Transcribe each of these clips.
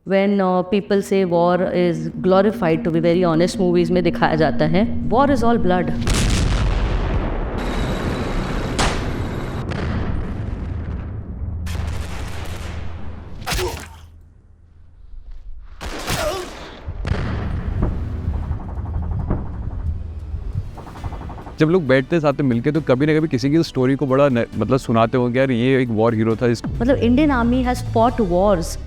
when people say war is glorified, to be very honest, movies में दिखाया जाता है war is all blood. जब लोग बैठते हैं साथ में मिलके तो कभी ना कभी किसी की स्टोरी को बड़ा मतलब सुनाते होंगे, यार ये एक वॉर हीरो था मतलब Indian army has fought Wars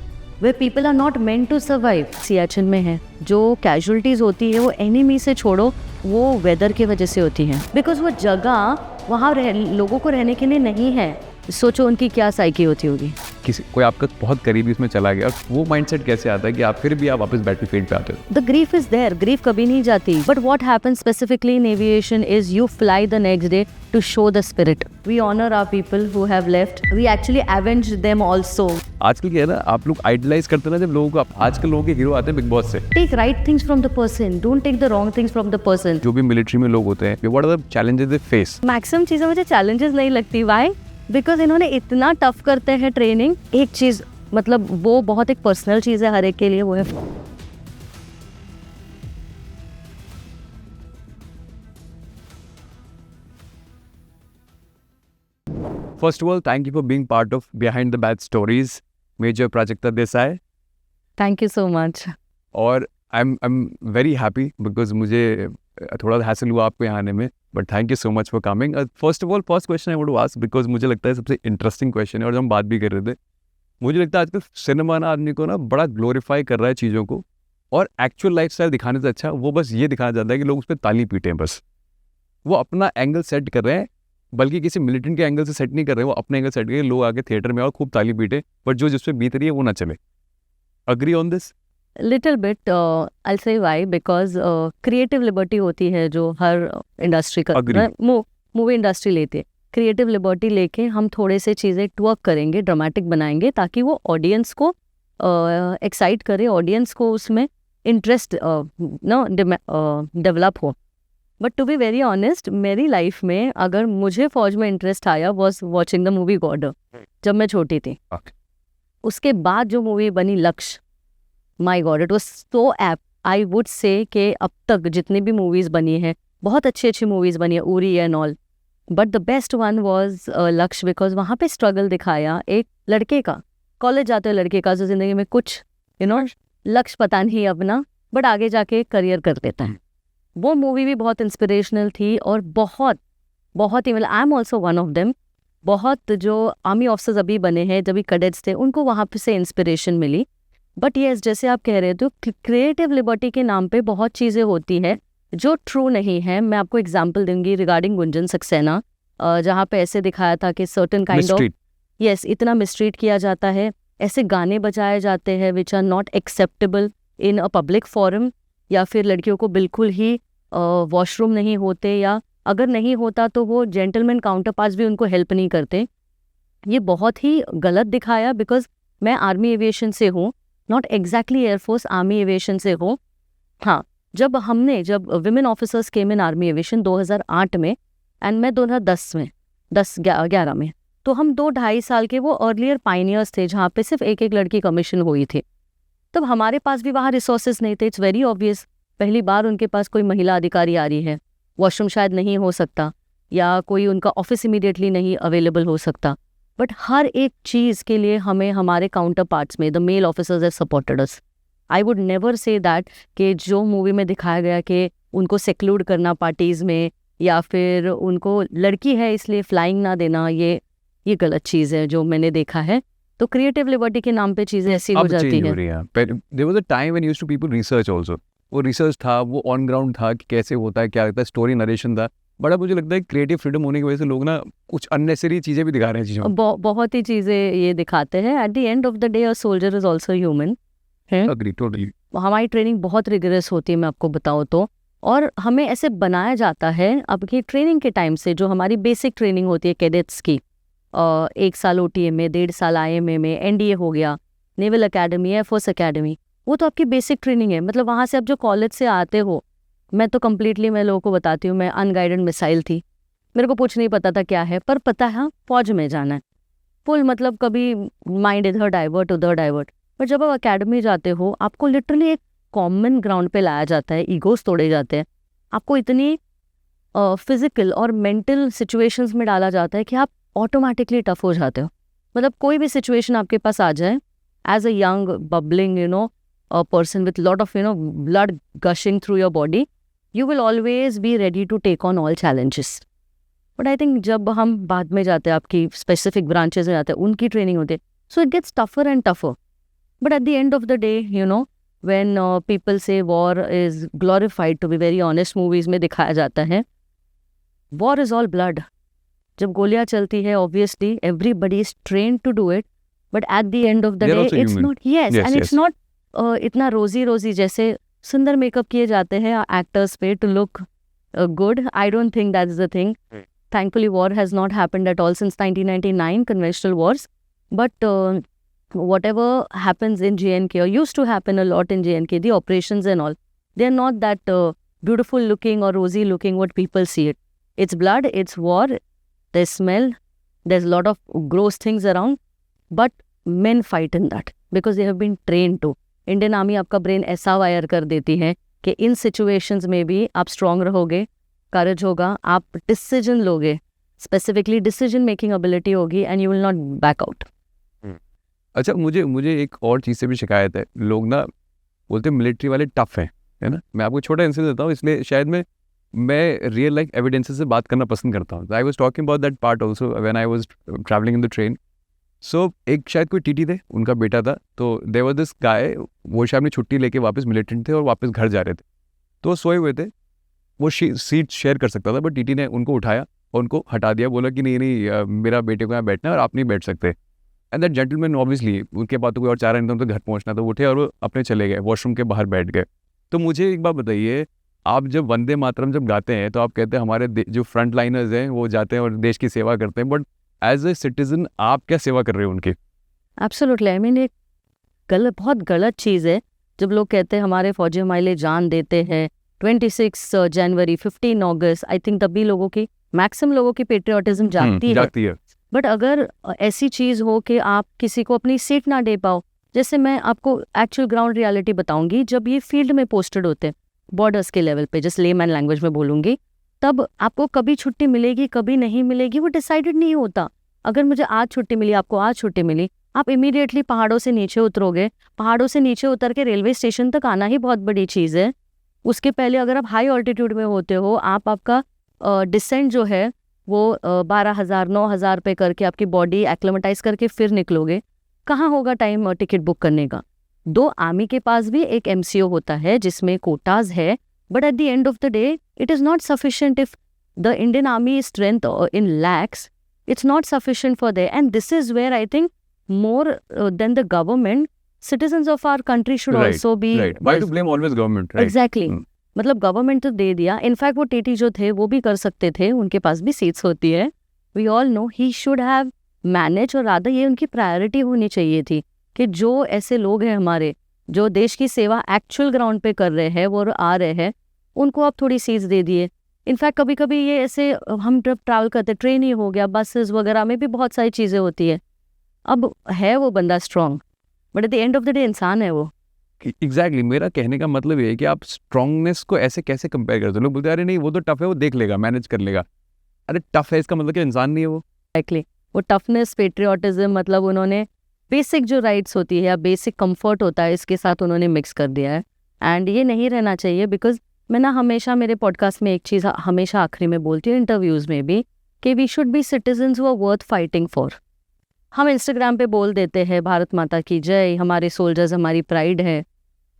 where people are not meant to survive. Siachen में है जो कैजुअलिटीज होती है वो एनिमी से छोड़ो, वो वेदर की वजह से होती है, बिकॉज वो जगह वहाँ लोगों को रहने के लिए नहीं है. सोचो उनकी क्या साइकी होती होगी. किसी कोई आपका बहुत करीबी इसमें चला गया, वो माइंडसेट कैसे आता है कि आप फिर भी आप वापस बैटलफील्ड पे आते हो? The grief is there, grief कभी नहीं जाती. But what happens specifically in aviation is you fly the next day to show the spirit. We honour our people who have left, we actually avenge them also. आजकल क्या है ना, आप लोग idolise करते हैं ना जब लोगों को. आजकल लोगों के हीरो आते हैं बिग बॉस से. Take right things from the person, don't take the wrong things from the person. जो भी मिलिट्री में लोग होते हैं, what are the challenges they face? Maximum चीजें मुझे चैलेंजेस नहीं लगती. व्हाई? बिकॉज इन्होंने इतना टफ करते हैं ट्रेनिंग. एक चीज मतलब वो बहुत एक पर्सनल चीज है हर एक के लिए, वो है First of all, thank you for being part of Behind the Bad Stories, Major Prajakta Desai. Thank you so much. और I'm very happy because मुझे थोड़ा हैसल हुआ आपको यहाँ आने में, but thank you so much for coming. First of all, first question I want to ask, because मुझे लगता है सबसे इंटरेस्टिंग क्वेश्चन है और जब हम बात भी कर रहे थे, मुझे लगता है आजकल सिनेमा ना आदमी को ना बड़ा ग्लोरीफाई कर रहा है चीज़ों को, और एक्चुअल लाइफ स्टाइल दिखाने से अच्छा वो बस ये दिखाना चाहता है कि लोग उस पर ताली पीटें. बस वो अपना एंगल सेट कर रहे हैं, बल्कि किसी मिलिटेंट के एंगल से सेट नहीं कर रहे, वो अपने एंगल सेट करके लोग आके थिएटर में और खूब ताली पीटे, बट जो जिस पे बीत रही है वो ना चले. Agree on this? Little bit. I say why, because creative liberty होती है जो हर इंडस्ट्री का मूवी इंडस्ट्री लेती है. क्रिएटिव लिबर्टी लेके हम थोड़े से चीज़ें ट्वर्क करेंगे, ड्रामेटिक बनाएंगे, ताकि वो ऑडियंस को एक्साइट करे, ऑडियंस को उसमें इंटरेस्ट डेवलप हो. But to be very honest, मेरी लाइफ में अगर मुझे फौज में इंटरेस्ट आया was watching the movie God, जब मैं छोटी थी. उसके बाद जो मूवी बनी Lakshya, my god, it was so apt. I would say कि अब तक जितनी भी मूवीज़ बनी हैं, बहुत अच्छी अच्छी मूवीज़ बनी है, Uri and all, but the best one was लक्ष्य, बिकॉज वहाँ पे स्ट्रगल दिखाया एक लड़के का, कॉलेज जाते हुए लड़के का, जो ज़िंदगी में कुछ लक्ष्य पता नहीं अपना, बट आगे जाके करियर कर देता है. वो मूवी भी बहुत इंस्पिरेशनल थी, और बहुत बहुत ही, मतलब I am also one of them. बहुत जो आर्मी ऑफिसर्स अभी बने हैं, जब भी कैडेट्स थे, उनको वहाँ पे से इंस्पिरेशन मिली. बट येस, जैसे आप कह रहे थे, क्रिएटिव लिबर्टी के नाम पे बहुत चीज़ें होती हैं जो ट्रू नहीं है. मैं आपको एग्जांपल दूंगी रिगार्डिंग गुंजन सक्सेना, जहाँ पे ऐसे दिखाया था कि सर्टेन काइंड ऑफ, यस, इतना मिसट्रीट किया जाता है, ऐसे गाने बजाए जाते हैं which are not acceptable in a public forum, या फिर लड़कियों को बिल्कुल ही वॉशरूम नहीं होते, या अगर नहीं होता तो वो जेंटलमैन काउंटर पार्ट्स भी उनको हेल्प नहीं करते. ये बहुत ही गलत दिखाया. बिकॉज मैं आर्मी एविएशन से हूँ, not exactly air force, army aviation से हूँ. हाँ, जब विमेन ऑफिसर्स केम इन आर्मी एविएशन 2008 में, एंड मैं 2010 में 11 में, तो हम 2-2.5 साल के वो अर्लियर पाइनियर्स थे जहाँ पे सिर्फ एक एक लड़की कमीशन हुई थी. तब हमारे पास भी वहाँ रिसोर्सेज नहीं थे. इट्स वेरी ऑब्वियस, पहली बार उनके पास कोई महिला अधिकारी आ रही है, वॉशरूम शायद नहीं हो सकता, या कोई उनका ऑफिस इमीडिएटली नहीं अवेलेबल हो सकता. बट हर एक चीज़ के लिए हमें हमारे काउंटर पार्ट्स में the male officers have supported us. I would never say that कि जो मूवी में दिखाया गया कि उनको सेक्लूड करना पार्टीज़ में, या फिर उनको लड़की है इसलिए फ्लाइंग ना देना, ये गलत चीज़ है जो मैंने देखा है. तो क्रिएटिव लिबर्टी के नाम पे चीज़ें ऐसी हो जाती हैं. There was a time when used to people research also. वो रिसर्च था, वो ऑन ग्राउंड था कि कैसे होता है, क्या होता है, स्टोरी नरेशन था. बड़ा मुझे लगता है क्रिएटिव फ्रीडम होने की वजह से लोग ना कुछ अननेसेसरी चीज़ें भी दिखा रहे हैं चीज़ों में. बहुत ही चीज़ें ये दिखाते हैं. Eight the end of the day a soldier is also human. Agree, totally. हमारी ट्रेनिंग बहुत रिगरस होती है, मैं आपको बताऊँ तो, और हमें ऐसे बनाया जाता है अब की ट्रेनिंग के टाइम से. जो हमारी बेसिक ट्रेनिंग होती है कैडेट्स की, 1 साल OTA में, 1.5 साल IMA में, NDA हो गया, नेवल अकेडमी, एयरफोर्स अकेडमी, वो तो आपकी बेसिक ट्रेनिंग है. मतलब वहाँ से आप जो कॉलेज से आते हो, मैं तो कम्प्लीटली, मैं लोगों को बताती हूँ, मैं अनगाइडेड मिसाइल थी. मेरे को कुछ नहीं पता था क्या है, पर पता है फौज में जाना है. फुल मतलब कभी माइंड इधर डाइवर्ट उधर डाइवर्ट. पर जब आप अकेडमी जाते हो आपको लिटरली एक कॉमन ग्राउंड पे लाया जाता है, ईगोस तोड़े जाते हैं, आपको इतनी फिजिकल और मेंटल सिचुएशंस में डाला जाता है कि आप ऑटोमेटिकली टफ हो जाते हो। मतलब कोई भी सिचुएशन आपके पास आ जाए, as a young bubbling a person with lot of blood gushing through your body, you will always be ready to take on all challenges. But I think जब हम बाद में जाते हैं, आपकी specific branches में जाते हैं, उनकी training होती है, so it gets tougher and tougher. But at the end of the day, when people say war is glorified, to be very honest, movies में दिखाया जाता है, war is all blood. जब गोलियां चलती है, obviously everybody is trained to do it, but at the end of the They're day, also it's human. not, yes, Yes, and it's yes. not इतना रोजी जैसे सुंदर मेकअप किए जाते हैं एक्टर्स पे to look good. I don't think that is the thing. Thankfully, war has not happened at all since 1999, conventional wars. But whatever happens in JNK, or used to happen a lot in JNK, the operations and all, they're not that beautiful looking or rosy looking what people see it. It's blood, it's war, there's smell, there's a lot of gross things around. But men fight in that because they have been trained to. Indian army आपका brain ऐसा wire कर देती है कि इन situations में भी आप strong रहोगे, करेज होगा, आप डिसीजन लोगे, स्पेसिफिकली डिसीजन मेकिंग एबिलिटी होगी, and you will not back out. अच्छा, मुझे एक और चीज़ से भी शिकायत है. लोग ना बोलते हैं मिलिट्री वाले टफ हैं, है ना. मैं आपको छोटा इंसिडेंट देता हूँ, इसलिए शायद मैं रियल लाइफ एविडेंसेस से बात करना पसंद करता हूँ. I was talking about that part also when I was travelling in the train. So एक शायद कोई टीटी थे, उनका बेटा था, तो देयर वाज दिस गाय, वो शायद अपनी छुट्टी लेके वापस मिलिटेंट थे और वापस घर जा रहे थे. तो वो सोए हुए थे, वो सीट शेयर कर सकता था, बट टीटी ने उनको उठाया और उनको हटा दिया, बोला कि नहीं मेरा बेटे को यहाँ बैठना है और आप नहीं बैठ सकते. एंड दैट जेंटलमैन ऑब्वियसली उनके पास तो कोई और चारा नहीं था, उनको घर पहुँचना, तो उठे और वो अपने चले गए, वॉशरूम के बाहर बैठ गए. तो मुझे एक बात बताइए, आप जब वंदे मातरम जब गाते हैं तो आप कहते हैं हमारे जो फ्रंट लाइनर्स हैं वो जाते हैं और देश की सेवा करते हैं, बट एज ए सिटीजन आप क्या सेवा कर रहे हो उनकी? एब्सोल्युटली. आई मीन एक बहुत गलत चीज़ है जब लोग कहते हैं हमारे फौजी हमारे लिए जान देते हैं. 26 जनवरी, 15 अगस्त, आई थिंक तभी लोगों की, मैक्सिमम लोगों की पेट्रियाटिज्म जागती है. बट अगर ऐसी चीज़ हो कि आप किसी को अपनी सीट ना दे पाओ, जैसे मैं आपको एक्चुअल ग्राउंड रियलिटी बताऊंगी, जब ये फील्ड में पोस्टेड होते हैं बॉर्डर्स के लेवल पे, जस्ट लेमैन लैंग्वेज में बोलूँगी, तब आपको कभी छुट्टी मिलेगी कभी नहीं मिलेगी वो डिसाइडेड नहीं होता. अगर मुझे आज छुट्टी मिली, आपको आज छुट्टी मिली, आप इमीडिएटली पहाड़ों से नीचे उतरोगे. पहाड़ों से नीचे उतर के रेलवे स्टेशन तक आना ही बहुत बड़ी चीज़ है. उसके पहले अगर आप हाई ऑल्टीट्यूड में होते हो, आपका डिसेंट जो है वो 12,000 9,000 पे करके आपकी बॉडी एक्लेमेटाइज करके फिर निकलोगे. कहाँ होगा टाइम टिकट बुक करने का? दो आर्मी के पास भी एक MCO होता है जिसमें कोटाज है, but at the end of the day it is not sufficient. If the Indian army strength in lakhs, it's not sufficient for there, and this is where I think more than the government, citizens of our country should also be. Right. Why to blame always government? Right. Exactly. मतलब government तो दे दिया. In fact वो TT जो थे वो भी कर सकते थे, उनके पास भी सीट्स होती है. We all know he should have manage, और रादर ये उनकी प्रायोरिटी होनी चाहिए थी कि जो ऐसे लोग हैं हमारे जो देश की सेवा एक्चुअल ग्राउंड पे कर रहे हैं, वो आ रहे हैं, उनको आप थोड़ी सीट्स दे दिए. इनफैक्ट कभी कभी ये ऐसे हम जब ट्रैवल करते, ट्रेन ही हो गया, बसेस वगैरह में भी बहुत सारी चीज़ें होती है. अब है वो बंदा strong, but at the end of the day इंसान है वो. एग्जैक्टली. मेरा कहने का मतलब ये है कि आप स्ट्रांगनेस को ऐसे कैसे कंपेयर करते हो. लोग बोलते हैं अरे नहीं वो तो टफ है, वो देख लेगा, मैनेज कर लेगा. अरे टफ है इसका मतलब कि इंसान नहीं है वो. एक्चुअली वो टफनेस, पेट्रियाटिज्म, मतलब उन्होंने बेसिक जो राइट्स होती है या बेसिक कंफर्ट होता है, इसके साथ उन्होंने मिक्स कर दिया है. एंड ये नहीं रहना चाहिए. बिकॉज मैं ना हमेशा मेरे पॉडकास्ट में एक चीज़ हमेशा आखिरी में बोलती हूँ, इंटरव्यूज़ में भी, कि we should be citizens who are worth fighting for. हम इंस्टाग्राम पे बोल देते हैं भारत माता की जय, हमारे सोल्जर्स हमारी प्राइड है.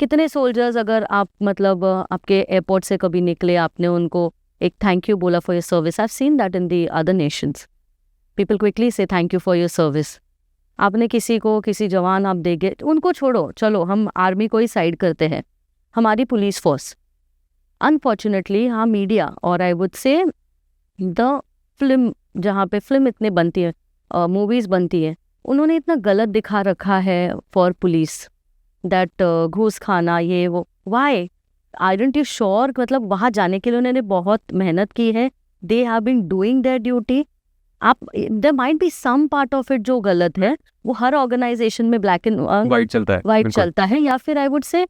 कितने सोल्जर्स अगर आप मतलब आपके एयरपोर्ट से कभी निकले, आपने उनको एक थैंक यू बोला for your service. I have seen that in the other nations. People quickly say thank you for your service. आपने किसी को, किसी जवान आप देंगे, उनको छोड़ो, चलो हम आर्मी को ही साइड करते हैं, हमारी पुलिस फोर्स, अनफॉर्चुनेटली हाँ मीडिया और आई वुड से द फिल्म, जहाँ पे फिल्म इतने बनती है, मूवीज़ बनती है, उन्होंने इतना गलत दिखा रखा है फॉर पुलिस, दैट घूस खाना ये वो. Why aren't you sure? मतलब वहाँ जाने के लिए उन्होंने बहुत मेहनत की है. They have been doing their duty. आप there might be some part of it जो गलत है, वो हर ऑर्गेनाइजेशन में ब्लैक एंड वाइट चलता है, वाइट बिल्कुल। चलता है, या फिर I would say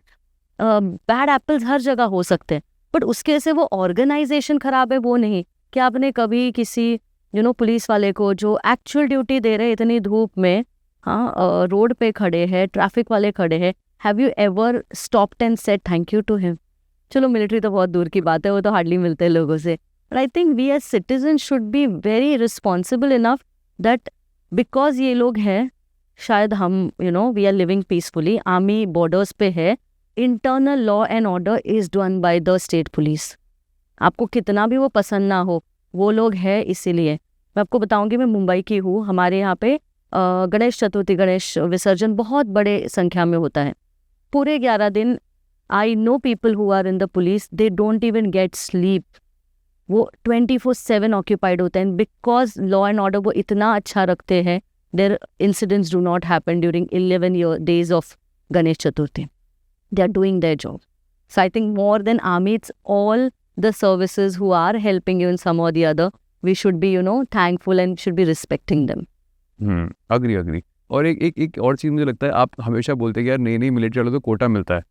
bad apples हर जगह हो सकते हैं, बट उसके से वो ऑर्गेनाइजेशन खराब है वो नहीं। कि आपने कभी किसी पुलिस वाले को जो एक्चुअल ड्यूटी दे रहे इतनी धूप में, हाँ रोड पे खड़े हैं, ट्रैफिक वाले खड़े हैं, have you ever stopped and said thank you to him? चलो मिलिट्री तो बहुत दूर की बात है, वो तो हार्डली मिलते हैं लोगों से, but I think we as citizen should be very responsible enough that because ये लोग हैं, शायद हम we are living peacefully, army borders पे है, internal law and order is done by the state police. आपको कितना भी वो पसंद ना हो, वो लोग हैं इसीलिए। मैं आपको बताऊंगी, मैं मुंबई की हूँ, हमारे यहाँ पे गणेश चतुर्थी, गणेश विसर्जन बहुत बड़े संख्या में होता है, पूरे 11 दिन। I know people who are in the police, they don't even get sleep, वो 24/7 ऑक्यूपाइड होते हैं, बिकॉज लॉ एंड ऑर्डर वो इतना अच्छा रखते हैं। There incidents do not happen during 11 days of Ganesh Chaturthi, they are doing their job. So I think more than army, it's all the services who are helping you in some or the other. We should be, thankful and should be respecting them. Agree. और एक और चीज़ मुझे लगता है, आप हमेशा बोलते हैं कि यार नई मिलिट्री वालों को कोटा मिलता है,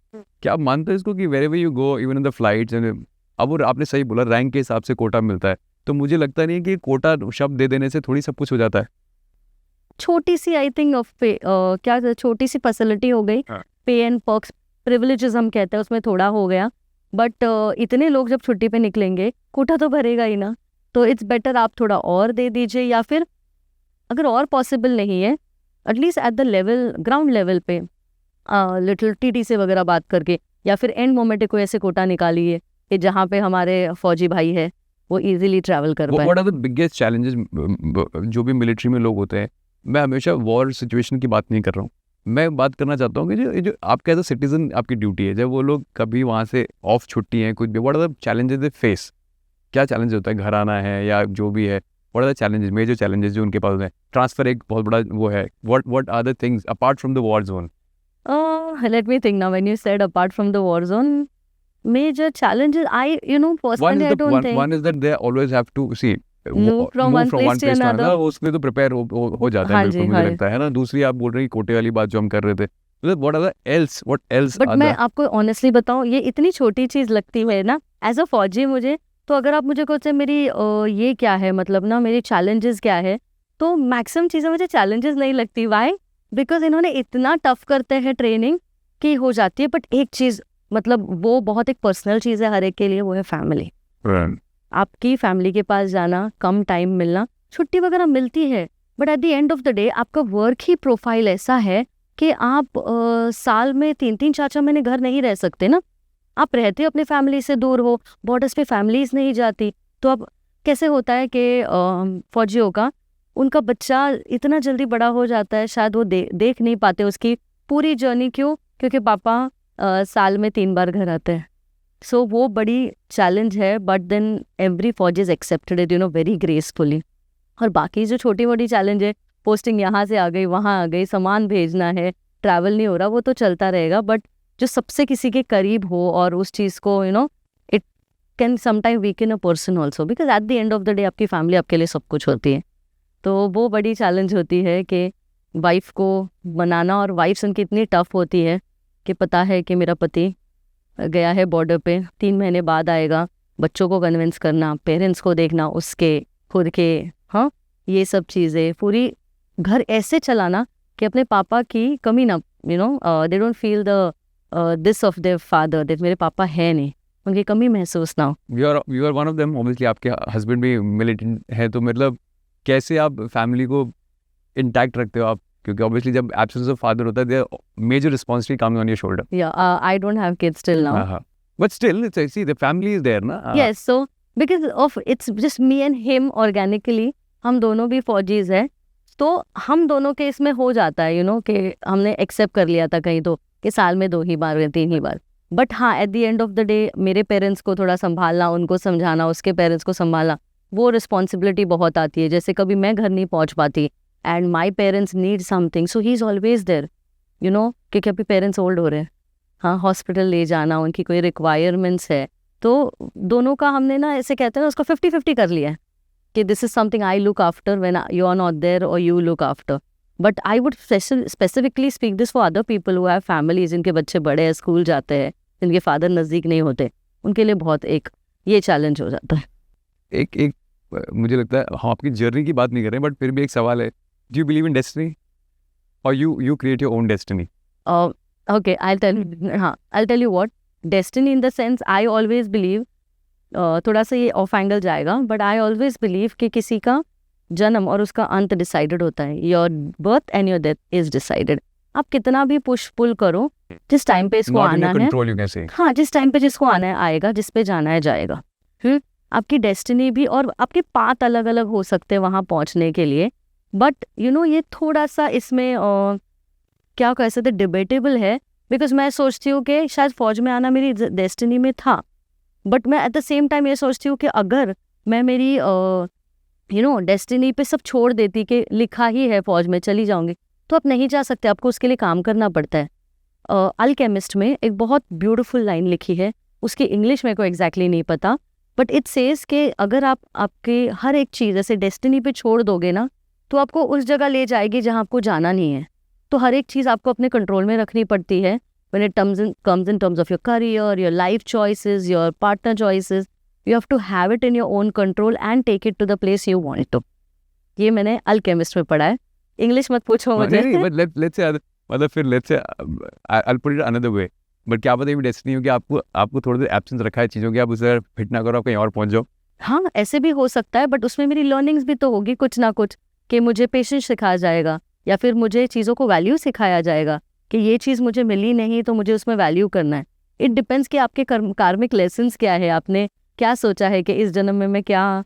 क्या आप मानते हैं इसको कि wherever you go, even in the flights, अब वो आपने सही बोला, रैंक के हिसाब से कोटा मिलता है, तो मुझे लगता नहीं है कि कोटा शब्द दे देने से थोड़ी सब कुछ हो जाता है। छोटी सी आई थिंक क्या छोटी सी फैसिलिटी हो गई, पे एंड पर्क्स, प्रिविलेजेस हम कहते हैं, उसमें थोड़ा हो गया, बट इतने लोग जब छुट्टी पे निकलेंगे, कोटा तो भरेगा ही ना। तो इट्स बेटर आप थोड़ा और दे दीजिए, या फिर अगर और पॉसिबल नहीं है, at least at the level, ground level पे लिटिल टीटी से वगैरह बात करके, या फिर एंड मोमेंट कोई ऐसे कोटा निकालिए कि जहाँ पे हमारे फौजी भाई है वो इजीली ट्रैवल कर पाए। What are the biggest challenges जो भी मिलिट्री में लोग होते हैं? मैं हमेशा वॉर सिचुएशन की बात नहीं कर रहा हूँ, मैं बात करना चाहता हूँ कि जो आपका एज अ सिटीजन आपकी ड्यूटी है, जब वो लोग कभी वहाँ से ऑफ छुट्टी हैं, कुछ भी, what are the challenges they face? क्या चैलेंज होता है, घर आना है या जो भी है, what are the challenges, major challenges जो उनके पास हैं? ट्रांसफर एक बहुत बड़ा वो है, what are the things apart from the war zone? Let me think now. When you said apart from the war zone, major challenges, personally, I don't think. One is that they always have to Move from one place to another. उसके तो prepare हो जाता है, हाँ बिल्कुल जी, मुझे हाँ। लगता है ना। दूसरी आप बोल रहे हैं कोटे वाली बात जो हम कर रहे थे, what are the else, what else but मैं आपको ऑनेस्टली बताऊं, ये इतनी छोटी चीज लगती है ना एज अ फौजी मुझे, तो अगर आप मुझे कहते मेरी ये क्या है, मतलब ना मेरी चैलेंजेस क्या है, तो मैक्सिमम चीज़ें मुझे चैलेंजेस नहीं लगती। वाई? बिकॉज इन्होंने इतना टफ करते हैं ट्रेनिंग कि हो जाती है। बट एक चीज़, मतलब वो बहुत एक पर्सनल चीज़ है हर एक के लिए, वो है फैमिली। आपकी फैमिली के पास जाना, कम टाइम मिलना, छुट्टी वगैरह मिलती है, but at the end of the day आपका वर्क ही प्रोफाइल ऐसा है कि आप साल में 3-3, 4-4 महीने घर नहीं रह सकते ना। आप रहते अपने फैमिली से दूर हो, बॉर्डर्स पे फैमिलीज नहीं जाती, तो अब कैसे होता है कि फौजियों का उनका बच्चा इतना जल्दी बड़ा हो जाता है, शायद वो देख नहीं पाते उसकी पूरी जर्नी। क्यों? क्योंकि पापा साल में 3 बार घर आते हैं। सो वो बड़ी चैलेंज है, बट देन एवरी फौजी is accepted it very gracefully. और बाकी जो छोटी मोटी चैलेंज है, पोस्टिंग यहाँ से आ गई, वहाँ आ गई, सामान भेजना है, ट्रैवल नहीं हो रहा, वो तो चलता रहेगा। बट जो सबसे किसी के करीब हो और उस चीज़ को it can sometime weaken a person also, because at the end of the day आपकी फैमिली आपके लिए सब कुछ होती है। तो वो बड़ी चैलेंज होती है कि वाइफ को बनाना, और वाइफ्स उनकी इतनी टफ होती है कि पता है कि मेरा पति गया है बॉर्डर पे, 3 महीने बाद आएगा, बच्चों को कन्विंस करना, पेरेंट्स को देखना, उसके खुद के, हाँ ये सब चीज़ें, पूरी घर ऐसे चलाना कि अपने पापा की कमी ना, they don't feel the this of their father, that मेरे पापा है नहीं, उनकी कमी महसूस ना हो। You are one of them, obviously आपके हस्बैंड भी मिलिटेंट है, तो मतलब कैसे आप फैमिली को इंटैक्ट रखते हो आप? क्योंकि ऑब्वियसली जब एब्सेंस ऑफ फादर होता है, their major responsibility coming on your shoulder. या I don't have kids till now, but still it's see the family is there ना। Yes, so because of it's just me and him, organically हम दोनों भी फौजीज हैं, तो हम दोनों के इसमें हो जाता है कि हमने एक्सेप्ट कर लिया था कहीं तो कि साल में 2 ही बार या 3 ही बार। बट हाँ, eight the end of the day मेरे पेरेंट्स को थोड़ा संभालना, उनको समझाना, उसके पेरेंट्स को संभालना, वो रिस्पॉन्सिबिलिटी बहुत आती है। जैसे कभी मैं घर नहीं पहुंच पाती and my parents need something, so he is always there, क्योंकि अभी पेरेंट्स ओल्ड हो रहे हैं, हाँ हॉस्पिटल ले जाना, उनकी कोई रिक्वायरमेंट्स है, तो दोनों का हमने ना ऐसे कहते हैं ना उसको 50-50 कर लिया है। कि this is something I look after when you are not there और you look after. But I would specifically speak this for other people who have families, जिनके बच्चे बड़े हैं, स्कूल जाते हैं, जिनके फादर नज़दीक नहीं होते, उनके लिए बहुत एक ये चैलेंज हो जाता है. एक मुझे लगता है हम आपकी जर्नी की बात नहीं कर रहे, बट फिर भी एक सवाल है, do you believe in destiny और you create your own destiny? Okay, I'll tell you what. Destiny in the sense, I always believe, थोड़ा सा ये ऑफ एंगल जाएगा, बट आई ऑलवेज बिलीव कि किसी का जन्म और उसका अंत डिसाइडेड होता है. Your birth and your death is decided. आप कितना भी पुश पुल करो, जिस टाइम पे इसको आना है, कंट्रोल यू कैन से. हाँ, जिस टाइम पे जिसको आना है आएगा, जिस पे जाना है जाएगा. आपकी डेस्टिनी भी और आपके पाथ अलग अलग हो सकते हैं वहाँ पहुँचने के लिए. बट ये थोड़ा सा इसमें क्या कह सकते, डिबेटेबल है. बिकॉज मैं सोचती हूँ कि शायद फौज में आना मेरी डेस्टिनी में था, बट मैं एट द सेम टाइम ये सोचती हूँ कि अगर मैं मेरी डेस्टिनी पे सब छोड़ देती कि लिखा ही है फौज में चली जाऊंगी, तो आप नहीं जा सकते, आपको उसके लिए काम करना पड़ता है. अल्केमिस्ट में एक बहुत ब्यूटीफुल लाइन लिखी है, उसकी इंग्लिश मेरे को एग्जैक्टली नहीं पता, बट इट सेज कि अगर आप आपके हर एक चीज़ ऐसे डेस्टिनी पे छोड़ दोगे ना, तो आपको उस जगह ले जाएगी जहाँ आपको जाना नहीं है. तो हर एक चीज़ आपको अपने कंट्रोल में रखनी पड़ती है. When it comes in terms of your career, your life choices, your partner choices, you have to have it in your own control and take it to the place you want it to. ये मैंने alchemist में पढ़ा है. English मत पूछो मुझे. नहीं, but let's say मतलब फिर let's say I'll put it another way. But क्या पता ये डेस्टिनी हो कि आपको थोड़ी देर एब्सेंस रखा है चीज़ों की, आप उसे फिट ना करो, आप कहीं और पहुंच जाओ. हाँ, ऐसे भी हो सकता है, बट उसमें मेरी लर्निंग्स भी तो होगी कुछ ना कुछ, कि मुझे पेशेंस सिखाया जाएगा या फिर मुझे चीज़ों को वैल्यू सिखाया जाएगा कि ये चीज़ मुझे मिली नहीं तो मुझे उसमें वैल्यू करना है. इट डिपेंड्स कि आपके कार्मिक लेसन्स क्या है, आपने क्या सोचा है कि इस जन्म में मैं क्या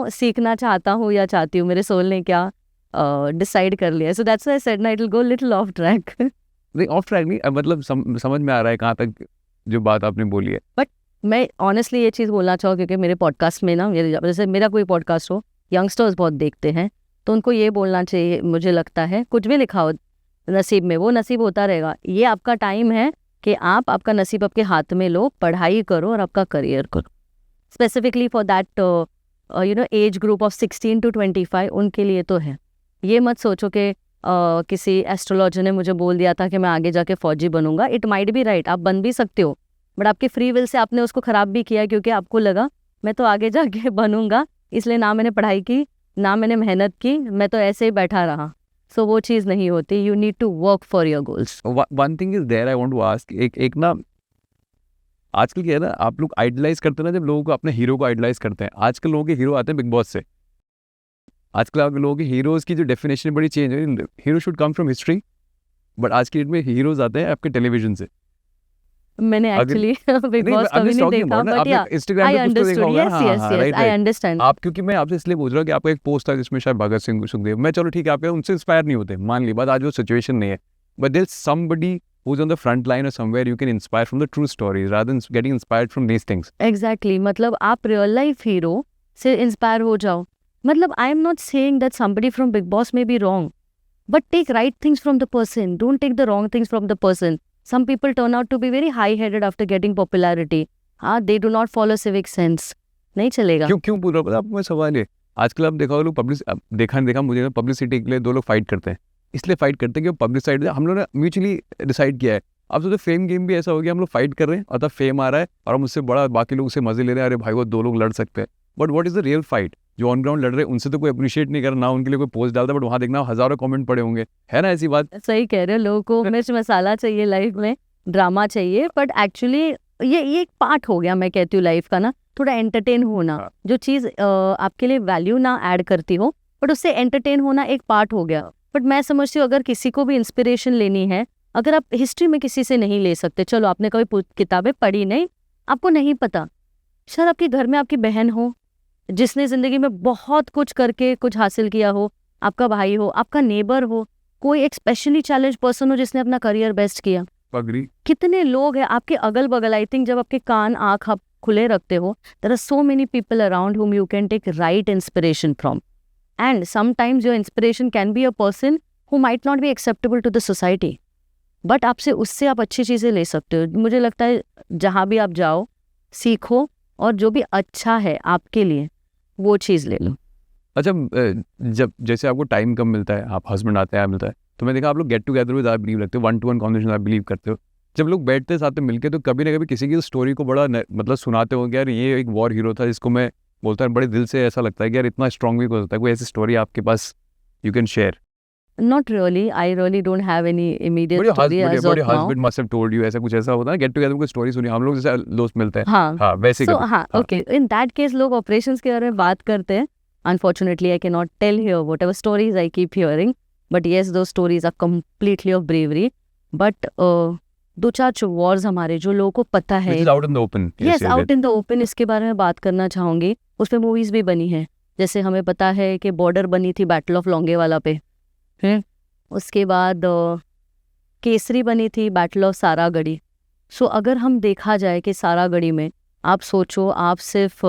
सीखना चाहता हूँ या चाहती हूँ, मेरे सोल ने क्या डिसाइड कर लिया. So that's why I said ना it will go little off track. नहीं, ऑफ ट्रैक नहीं, मतलब समझ में आ रहा है कहाँ तक जो बात आपने बोली है. बट मैं ऑनेस्टली ये चीज़ बोलना चाहूँ, क्योंकि मेरे पॉडकास्ट में ना, जैसे मेरा कोई पॉडकास्ट हो, यंगस्टर्स बहुत देखते हैं, तो उनको ये बोलना चाहिए, मुझे लगता है कुछ भी लिखा हो नसीब में, वो नसीब होता रहेगा. ये आपका टाइम है कि आप आपका नसीब आपके हाथ में लो, पढ़ाई करो और आपका करियर करो. Specifically for that age group of 16 to 25, उनके लिए तो है. ये मत सोचो कि किसी एस्ट्रोलॉजर ने मुझे बोल दिया था कि मैं आगे जाके फौजी बनूंगा. इट माइट बी राइट, आप बन भी सकते हो, बट आपके फ्री विल से आपने उसको ख़राब भी किया, क्योंकि आपको लगा मैं तो आगे जाके बनूंगा, इसलिए ना मैंने पढ़ाई की, ना मैंने मेहनत की, मैं तो ऐसे ही बैठा रहा. सो वो चीज़ नहीं होती. You need to work for your goals. One thing is there I want to ask, एक ना आजकल क्या है ना, आप लोग आइडलाइज करते हैं ना, जब लोगों को अपने हीरो को आइडलाइज करते हैं. आजकल लोगों के हीरो आते हैं बिग बॉस से. आजकल आप लोगों के हीरोज़ की जो डेफिनेशन बड़ी चेंज है. Hero should come from history, but आज की डेट में हीरोज़ आते हैं आपके टेलीविजन से. मैंने एक्चुअली बिग बॉस कभी नहीं देखा, बट या I understood. Yes I understand. आप, क्योंकि मैं आपसे इसलिए पूछ रहा हूँ कि आपका एक पोस्ट था जिसमें शायद भगत सिंह, सुखदेव, मैं चलो ठीक है आप उनसे इंस्पायर नहीं होते, मान ली बात, आज वो सिचुएशन नहीं है, but there is somebody who's on the front line or somewhere you can inspire from the true stories rather than getting inspired from these things. Exactly. मतलब आप रियल लाइफ हीरो से इंस्पायर हो जाओ. मतलब I am not saying that somebody from Big Boss may be wrong, but take right things from the person. Don't take the wrong things from the person. Some people turn out to be very high-headed after getting popularity. They do not follow civic sense. नहीं चलेगा. क्यों पूछ रहा हूँ आपको मैं सवाल है. आजकल आप देखा लोग देखा मुझे पब्लिसिटी के लिए दो लोग फाइट करते हैं. इसलिए फाइट करते हैं कि पब्लिसाइड हम लोगों ने म्यूचुअली डिसाइड किया है. अब तो फेम गेम भी ऐसा हो गया, हम लोग फाइट कर रहे हैं और तब फेम आ रहा है और हम उससे बड़ा बाकी लोग उससे मजे ले रहे हैं. अरे भाई वो दो लोग लड़ सकते हैं, but what is the real fight? जो ऑन ग्राउंड लड़ रहे हैं उनसे तो कोई अप्रिशिएट नहीं कर रहा, ना उनके लिए कोई पोस्ट डालता, बट वहाँ देखना हजारों कमेंट पड़े होंगे, है ना ऐसी बात? सही कह रहे हो. लोगों को मिर्च मसाला चाहिए लाइफ में, ड्रामा चाहिए, बट एक्चुअली ये एक पार्ट हो गया, मैं कहती हूँ लाइफ का ना, थोड़ा एंटरटेन होना. जो चीज़ आपके लिए वैल्यू ना ऐड करती हो, बट उससे एंटरटेन होना एक पार्ट हो गया. बट मैं समझती हूँ अगर किसी को भी इंस्पिरेशन लेनी है, अगर आप हिस्ट्री में किसी से नहीं ले सकते, चलो आपने कभी किताबें पढ़ी नहीं, आपको नहीं पता, शायद आपके घर में आपकी बहन हो जिसने ज़िंदगी में बहुत कुछ करके कुछ हासिल किया हो, आपका भाई हो, आपका नेबर हो, कोई एक स्पेशली चैलेंज पर्सन हो जिसने अपना करियर बेस्ट किया. कितने लोग हैं आपके अगल बगल. आई थिंक जब आपके कान आँख आप खुले रखते हो, there are so many people around whom you can take right inspiration from. And sometimes your inspiration can be a person who might not be acceptable to the society. But आपसे उससे आप अच्छी चीज़ें ले सकते हो. मुझे लगता है जहाँ भी आप जाओ सीखो, और जो भी अच्छा है आपके लिए वो चीज़ ले लो। अच्छा, जब जैसे आपको टाइम कम मिलता है, आप हस्बैंड आते हैं, मिलता है, तो मैं देखा आप लोग गेट टुगेदर में ज़्यादा बिलीव रखते हो, 1-to-1 कॉन्वर्सेशन आप बिलीव करते हो। जब लोग बैठते हैं साथ में मिलके, तो कभी ना कभी किसी की स्टोरी को बड़ा मतलब सुनाते हो कि यार ये एक वॉर हीरो था जिसको मैं बोलता है बड़े दिल से, ऐसा लगता है कि यार इतना स्ट्रॉन्ग भी हो सकता है। कोई ऐसी स्टोरी आपके पास you can share? Not really. I really don't have any immediate but your story as but of your now. Husband must have told you, ऐसा कुछ ऐसा होता है गेट टुगेदर में कोई स्टोरी सुनी, हम लोग जैसे दोस्त मिलते हैं, हाँ, हाँ वैसे so कभी? हाँ, okay. In that case, लोग operations के बारे में बात करते हैं. Unfortunately, I cannot tell here whatever stories I keep hearing. But yes, those stories are completely of bravery. But दो चार wars हमारे जो लोगों को पता है. Which is out in the open. Yes, out in the open. इसके बारे में बात करना चाहूँगी. उस पे मूवीज भी बनी है. जैसे हमें पता है कि बॉर्डर बनी थी बैटल ऑफ लोंगेवाला पे. उसके बाद केसरी बनी थी बैटल ऑफ सारागढ़ी. सो अगर हम देखा जाए कि सारागढ़ी में आप सोचो, आप सिर्फ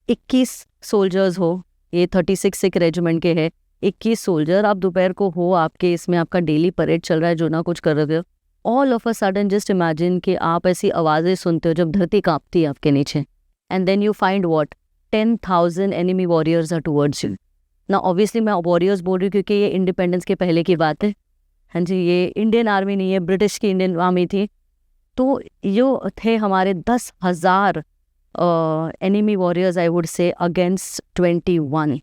21 सोल्जर्स हो, ये 36 सिख रेजिमेंट के हैं, 21 सोल्जर, आप दोपहर को हो, आपके इसमें आपका डेली परेड चल रहा है, जो ना कुछ कर रहे हो, all of a sudden just imagine कि आप ऐसी आवाज़ें सुनते हो जब धरती कांपती है आपके नीचे, and then you find what 10,000 enemy warriors are towards you. ना ऑब्वियसली मैं वॉरियर्स बोल रही हूँ क्योंकि ये इंडिपेंडेंस के पहले की बात है. हाँ जी, ये इंडियन आर्मी नहीं है, ब्रिटिश की इंडियन आर्मी थी. तो ये थे हमारे 10,000 एनिमी वॉरियर्स, आई वुड से, अगेंस्ट 21.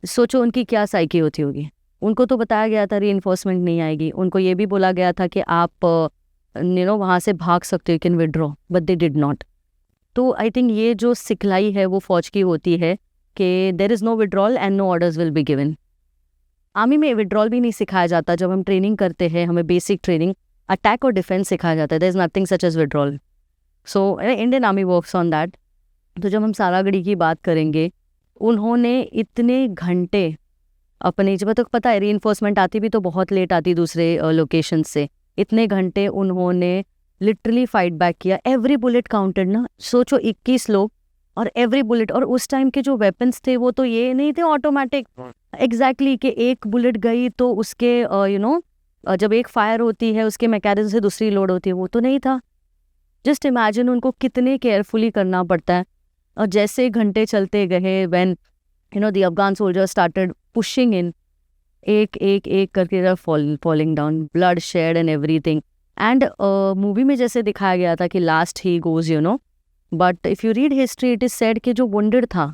सोचो उनकी क्या साइकी होती होगी. उनको तो बताया गया था रीइंफोर्समेंट नहीं आएगी, उनको ये भी बोला गया था कि आप वहाँ से भाग सकते हो, you can withdraw, but they did not. तो आई थिंक ये जो सिखलाई है वो फौज की होती है कि there is no withdrawal and no orders will be given. Army में विड्रॉल भी नहीं सिखाया जाता. जब हम ट्रेनिंग करते हैं, हमें बेसिक ट्रेनिंग अटैक और डिफेंस सिखाया जाता है. There is nothing such as withdrawal. So Indian army works on that. तो जब हम सारागढ़ी की बात करेंगे, उन्होंने इतने घंटे अपने, जब तक पता है रीइंफोर्समेंट आती भी तो बहुत लेट आती दूसरे लोकेशन से, इतने घंटे उन्होंने लिटरली फाइट बैक किया. एवरी बुलेट काउंटेड ना. सोचो 21 लोग और एवरी बुलेट. और उस टाइम के जो वेपन्स थे वो तो ये नहीं थे ऑटोमेटिक. एग्जैक्टली कि एक बुलेट गई तो उसके जब एक फायर होती है उसके मैकेनिज्म से दूसरी लोड होती है, वो तो नहीं था. जस्ट इमेजिन उनको कितने केयरफुली करना पड़ता है. और जैसे घंटे चलते गए, when the Afghan soldier started pushing इन, एक एक एक करके falling down, blood shed and everything. And movie में जैसे दिखाया गया था कि last he goes, but if you read history it is said कि जो वुंडेड था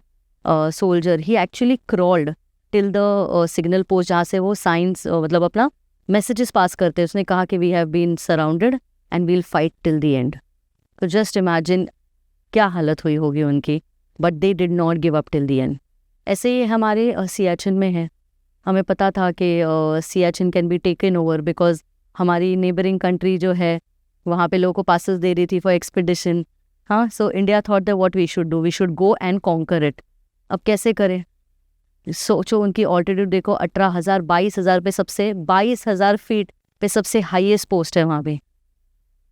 soldier, he actually crawled till the signal post, जहाँ से वो साइंस मतलब अपना मैसेजेस पास करते हैं. उसने कहा कि we have been surrounded and we'll fight till the end. तो जस्ट इमेजिन क्या हालत हुई होगी उनकी. But they did not give up till the end. ऐसे ही हमारे सियाचिन में है. हमें पता था कि Siachen can be taken over because हमारी नेबरिंग कंट्री जो है वहाँ पे लोगों को पासेस दे रही थी फॉर एक्सपीडिशन. हाँ, so India thought that what we should do, we should go and conquer it. अब कैसे करें? सोचो उनकी ऑल्टीट्यूड देखो, 18,000 22,000 पे सबसे 22,000 फीट पे सबसे हाईएस्ट पोस्ट है वहाँ पे.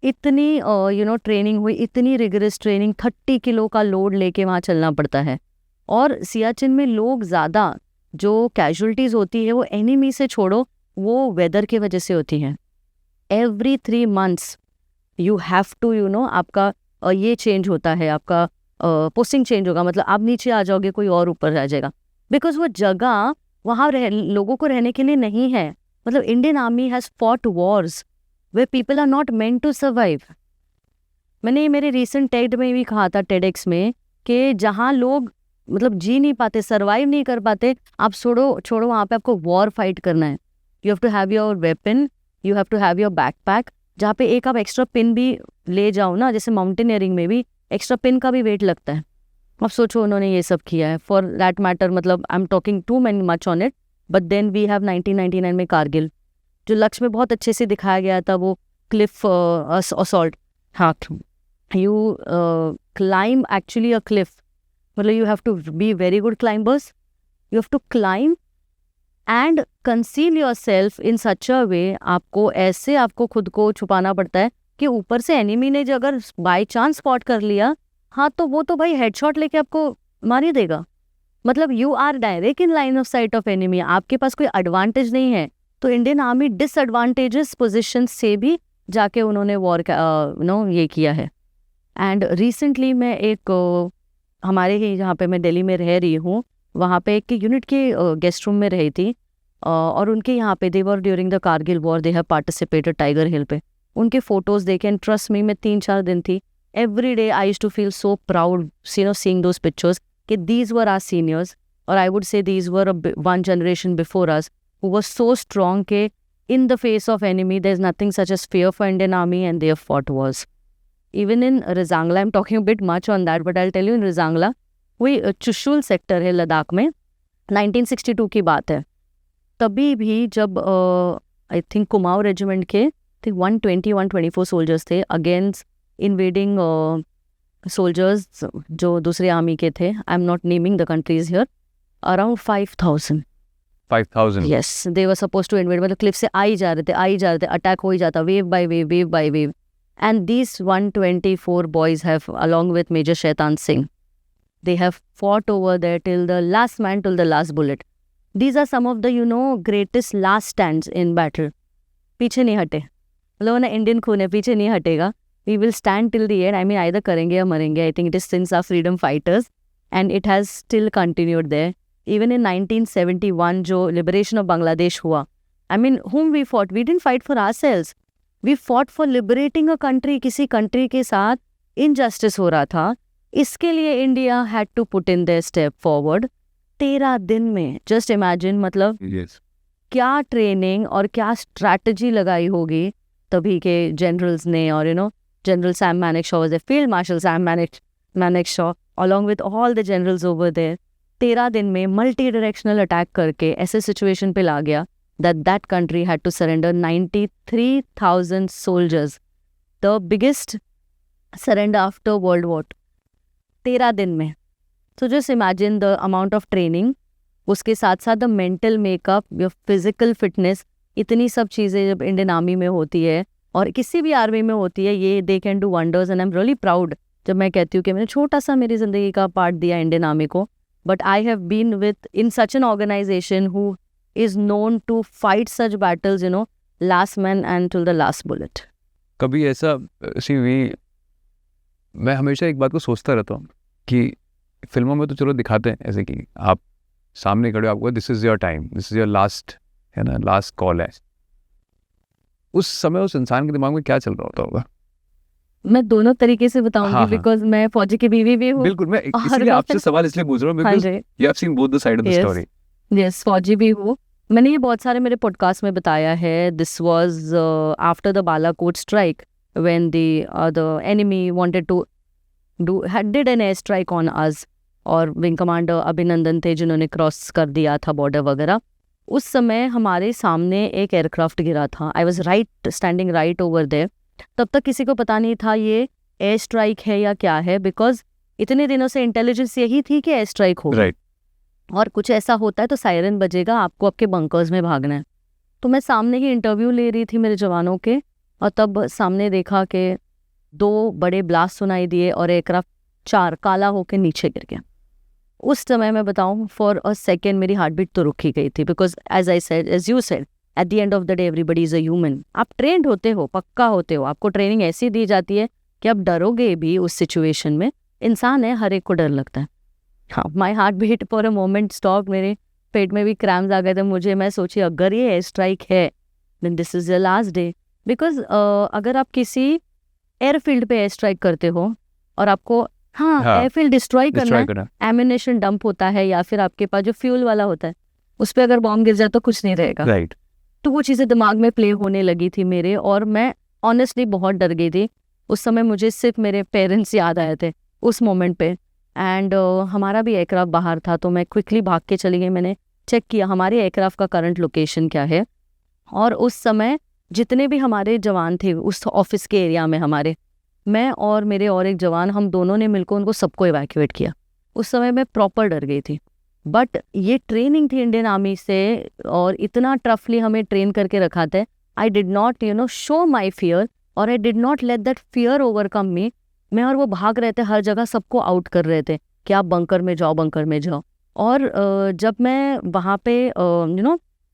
इतनी ट्रेनिंग हुई, इतनी रिगरस ट्रेनिंग, 30 किलो का लोड लेके वहाँ चलना पड़ता है. और सियाचिन में लोग ज़्यादा जो कैजुअलिटीज़ होती है वो एनिमी से छोड़ो, वो वेदर की वजह से होती हैं. Every 3 months you have to आपका ये चेंज होता है, आपका पोस्टिंग चेंज होगा. मतलब आप नीचे आ जाओगे, कोई और ऊपर आ जाएगा. बिकॉज वो जगह वहाँ लोगों को रहने के लिए नहीं है. मतलब Indian army has fought wars where people are not meant to survive. मैंने मेरे रिसेंट टेड में भी कहा था, टेडेक्स में, कि जहाँ लोग मतलब जी नहीं पाते, सर्वाइव नहीं कर पाते, आप छोड़ो वहाँ पे आपको वॉर फाइट करना है. You have to have your weapon, you have to have your backpack, जहाँ पे एक आप एक्स्ट्रा पिन भी ले जाओ ना, जैसे माउंटेनियरिंग में भी एक्स्ट्रा पिन का भी वेट लगता है. अब सोचो उन्होंने ये सब किया है. फॉर दैट मैटर, मतलब I am talking too much on it, but then we have 1999 में कारगिल, जो लक्ष्य में बहुत अच्छे से दिखाया गया था, वो क्लिफ असॉल्ट. हाँ, you climb actually a cliff, मतलब you have to be very good climbers. You have to climb and conceal yourself in such a way, आपको खुद को छुपाना पड़ता है कि ऊपर से एनिमी ने जो अगर बाय चांस स्पॉट कर लिया, हाँ, तो वो तो भाई हेडशॉट लेके आपको मार ही देगा. मतलब you are direct in line of sight of enemy, आपके पास कोई एडवांटेज नहीं है. तो इंडियन आर्मी डिसएडवांटेजेस पोजीशन से भी जाके उन्होंने वॉर ये किया है. एंड रिसेंटली मैं एक हमारे ही जहाँ पे मैं दिल्ली में रह रही हूँ, वहाँ पे एक यूनिट के गेस्ट रूम में रही थी, और उनके यहाँ पे देवर during the Kargil war they have participated Tiger Hill पे। उनके फोटोज देखे एंड ट्रस्ट मी, मैं 3-4 दिन थी, every day I used to feel so proud seeing those pictures कि दीज वर आवर सीनियर्स, और I would say these were one generation before us who was so strong के in the face of enemy there is nothing such as fear for Indian army, and they have fought wars. Even in Rizangla, I'm talking a bit much on that, but I'll tell you in Rizangla, वही Chushul sector है लद्दाख में, 1962 की बात है। तभी भी जब I think Kumaon regiment के 124 सोल्जर्स थे अगेंस्ट इन्वेडिंग सोल्जर्स जो दूसरे आर्मी के थे, I am not naming the countries here, around 5,000। 5,000 yes, they were suppose to invade, मतलब क्लिफ से आ ही जा रहे थे, अटैक हो ही जाता, wave by wave, and these 124 boys have along with major Shaitan Singh, they have fought over there till the last man, till the last bullet. These are some of the greatest last stands in battle. पीछे नहीं हटे, मतलब ना Indian खून है, पीछे नहीं हटेगा, we will stand till the end. I mean either करेंगे या मरेंगे. I think it is since our freedom fighters and it has still continued there. Even in 1971 जो liberation of Bangladesh हुआ, I mean whom we fought? We didn't fight for ourselves. We fought for liberating a country. किसी country के साथ injustice हो रहा था, इसके लिए India had to put in their step forward 13 दिन में। जस्ट इमेजिन, मतलब yes. क्या ट्रेनिंग और क्या स्ट्रैटेजी लगाई होगी तभी के जनरल्स ने, और general Sam Manekshaw was the field marshal Sam Manekshaw along with all the generals over there, 13 दिन में मल्टी डायरेक्शनल अटैक करके ऐसे सिचुएशन पे ला गया that country had to surrender 93,000 soldiers, the biggest surrender after world war, 13 दिन में। तो just imagine the amount of training, उसके साथ साथ the mental makeup, your physical fitness, इतनी सब चीज़ें जब इंडियन आर्मी में होती है और किसी भी आर्मी में होती है, ये they can do wonders and I am really proud जब मैं कहती हूँ कि मैंने छोटा सा मेरी ज़िंदगी का पार्ट दिया इंडियन आर्मी को, but I have been within such an organisation who is known to fight such battles, last man and till the last bullet. कभी ऐसा मैं हमेशा एक बात को सोचता रहता हूँ कि फिल्मों में तो चलो दिखाते हैं ऐसे कि आप सामने खड़े हो, आपको this is your time, this is your last, है ना, लास्ट कॉल है। उस समय उस इंसान के दिमाग में क्या चल रहा होता होगा? मैं दोनों तरीके से बताऊंगी, हाँ, बिकॉज मैं फौजी की बीवी भी हूँ। बिल्कुल, मैं इसलिए आपसे सवाल इसलिए पूछ रहा हूँ because you have seen both the side of the story. Yes, फौजी भी हूँ। मैंने ये बहुत सारे मेरे पॉडकास्ट में बताया है। This was after the Balakot strike when the enemy wanted to did an air strike on us, और विंग कमांडर अभिनंदन थे जिन्होंने क्रॉस कर दिया था बॉर्डर वगैरह। उस समय हमारे सामने एक एयरक्राफ्ट गिरा था। I was standing right over there. तब तक किसी को पता नहीं था ये एयर स्ट्राइक है या क्या है, बिकॉज इतने दिनों से इंटेलिजेंस यही थी कि एयर स्ट्राइक होगा, और कुछ ऐसा होता है तो सायरन बजेगा, आपको आपके बंकर्स में भागना है। तो मैं सामने ही इंटरव्यू ले रही थी मेरे जवानों के, और तब सामने देखा कि 2 बड़े ब्लास्ट सुनाई दिए और एयरक्राफ्ट 4 काला होकर नीचे गिर गया। उस समय मैं बताऊं, फॉर अ सेकेंड मेरी हार्ट बीट तो रुक ही गई थी, because as you said at the end of the day everybody is a human. आप ट्रेंड होते हो, पक्का होते हो, आपको ट्रेनिंग ऐसी दी जाती है कि आप डरोगे भी उस सिचुएशन में। इंसान है, हर एक को डर लगता है। हाँ, my heart beat for a moment stop, मेरे पेट में भी क्रैम्स आ गए थे मुझे। मैं सोची अगर ये एयर स्ट्राइक है then this is the last day, because अगर आप किसी एयरफील्ड पे एयर स्ट्राइक करते हो और आपको एयरफील्ड डिस्ट्रॉय करना है, एम्यूनेशन डंप होता है या फिर आपके पास जो फ्यूल वाला होता है उस पर अगर बॉम्ब गिर जाए तो कुछ नहीं रहेगा। राइट। तो वो चीज़ें दिमाग में प्ले होने लगी थी मेरे, और मैं ऑनेस्टली बहुत डर गई थी उस समय। मुझे सिर्फ मेरे पेरेंट्स याद आए थे उस मोमेंट पे, एंड हमारा भी एयरक्राफ्ट बाहर था, तो मैं क्विकली भाग के चली गई। मैंने चेक किया हमारे एयरक्राफ्ट का करंट लोकेशन क्या है, और उस समय जितने भी हमारे जवान थे उस ऑफिस के एरिया में हमारे, मैं और मेरे और एक जवान, हम दोनों ने मिलकर उनको सबको इवैक्यूएट किया। उस समय मैं प्रॉपर डर गई थी, बट ये ट्रेनिंग थी इंडियन आर्मी से, और इतना टफली हमें ट्रेन करके रखा था। I did not show my fear, और I did not let that fear overcome me. मैं और वो भाग रहे थे हर जगह, सबको आउट कर रहे थे कि आप बंकर में जाओ, बंकर में जाओ। और जब मैं वहाँ पे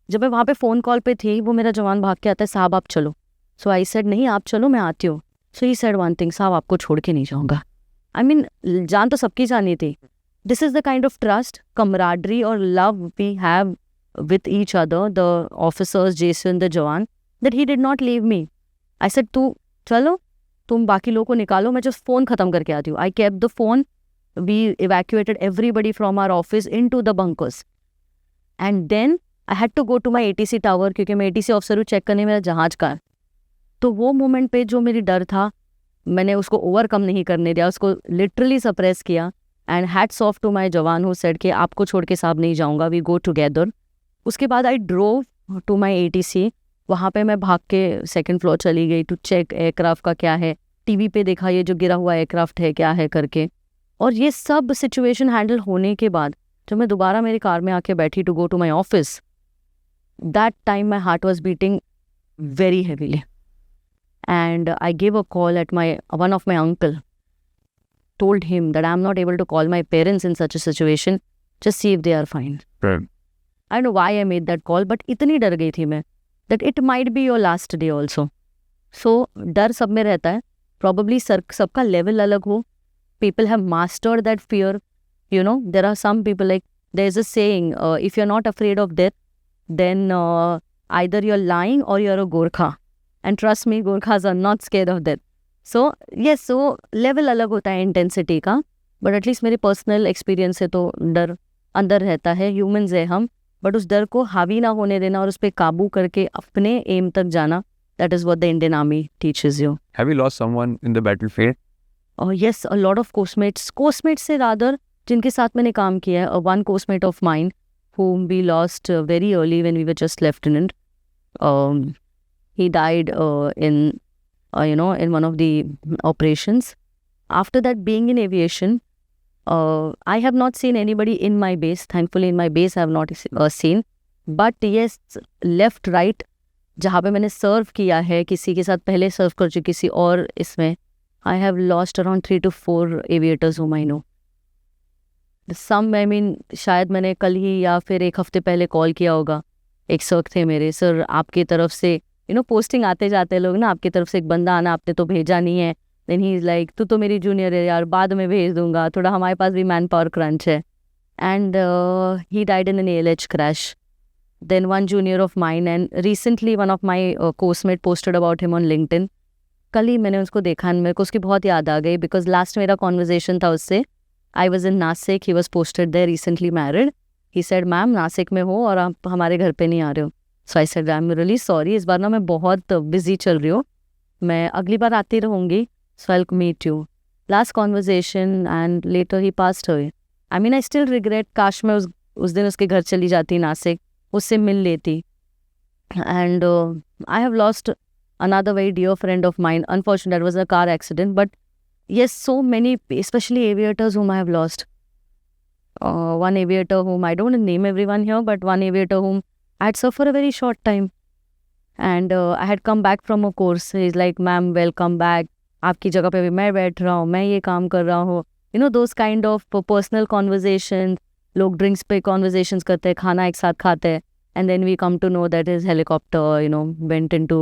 जब मैं वहाँ पे फ़ोन कॉल पे थी, वो मेरा जवान भाग के आता है, साहब आप चलो। सो आई सेड नहीं आप चलो, मैं आती हूँ। सो ही सेड वन थिंग, साहब आपको छोड़ के नहीं जाऊँगा। आई मीन जान तो सबकी जानी थी. This is the kind of trust, camaraderie और love we have with each other, the officers, Jason, the Jawan, that he did not leave me. I said, तू चलो, तुम बाकी लोगों को निकालो, मैं just phone ख़त्म करके आती हूँ. I kept the phone. We evacuated everybody from our office into the bunkers. And then I had to go to my ATC tower क्योंकि मैं ATC ऑफिसर हूँ, चेक करने मेरा जहाज का है. तो वो मोमेंट पे जो मेरी डर था, मैंने उसको ओवरकम नहीं करने दिया, उसको लिटरली सप्रेस किया. And hats off to my jawan who said कि आपको छोड़ के साहब नहीं जाऊँगा, वी गो टुगेदर. उसके बाद I drove to my ATC. वहाँ पे मैं भाग के सेकंड फ्लोर चली गई टू चेक एयरक्राफ्ट का क्या है. टीवी पे देखा ये जो गिरा हुआ एयरक्राफ्ट है क्या है करके. और ये सब सिचुएशन हैंडल होने के बाद जब मैं दोबारा मेरी कार में आके बैठी to go to my office, that time my heart was beating very heavily. And I gave a call at one of my uncle, told him that I'm not able to call my parents in such a situation, just see if they are fine. Right. I don't know why I made that call, but इतनी डर गई थी मैं that it might be your last day also. So डर सब में रहता है, probably सबका level अलग हो. People have mastered that fear. You know, there are some people like, there's a saying, if you're not afraid of death, then either you're lying or you're a Gorkha. And trust me, Gorkhas are not scared of death. So yes, so level अलग होता है intensity का, but at least मेरे personal experience से तो डर अंदर रहता है. Humans है हम, but उस डर को हावी ना होने देना और उस पर काबू करके अपने aim तक जाना, that is what the Indian Army teaches you. Have you lost someone in the battlefield? Yes, a lot of coursemate से rather जिनके साथ मैंने काम किया है. One coursemate of mine whom we lost very early when we were just lieutenant. He died in one of the operations. After that, being in aviation, I have not seen anybody in my base. Thankfully, in my base, I have not seen. But yes, left, right, जहाँ पे मैंने सर्व किया है, किसी के साथ पहले सर्व कर चुकी किसी और इसमें, I have lost around 3 to 4 aviators whom I know. Some, I mean, शायद मैंने कल ही या फिर एक हफ्ते पहले कॉल किया होगा. एक सर थे मेरे, सर आपकी तरफ से पोस्टिंग आते जाते लोग ना, आपकी तरफ से एक बंदा आना, आपने तो भेजा नहीं है. देन ही इज़ लाइक, तू तो मेरी जूनियर है यार, बाद में भेज दूंगा, थोड़ा हमारे पास भी मैन पावर क्रंच है. And he died in an ALH crash. Then one junior of mine, and recently one of my coursemate posted about him on LinkedIn. कल ही मैंने उसको देखा, मेरे को उसकी बहुत याद आ गई, बिकॉज लास्ट मेरा कॉन्वर्जेशन था उससे. I was in Nashik, he was posted there, recently married. He said, ma'am Nashik में हो और आप हमारे घर पे नहीं आ रहे हो. So I said, I am really sorry, इस बार ना मैं बहुत बिजी चल रही हूँ, मैं अगली बार आती रहूँगी. So I will meet you. Last conversation and later he passed away. I mean I still regret, काश मैं उस दिन उसके घर चली जाती नासिक, उससे मिल लेती. And I have lost another very dear friend of mine. Unfortunately, that was a car accident. But yes, so many, especially aviators whom I have lost. One aviator whom I don't name everyone here, but one aviator whom I had served for a very short time. And I had come back from a course. He's like, ma'am, welcome back. आपकी जगह पे भी मैं बैठ रहा हूँ, मैं ये काम कर रहा हूँ. You know, those kind of personal conversations. लोग drinks पे conversations करते हैं, खाना एक साथ खाते हैं. And then we come to know that his helicopter, went into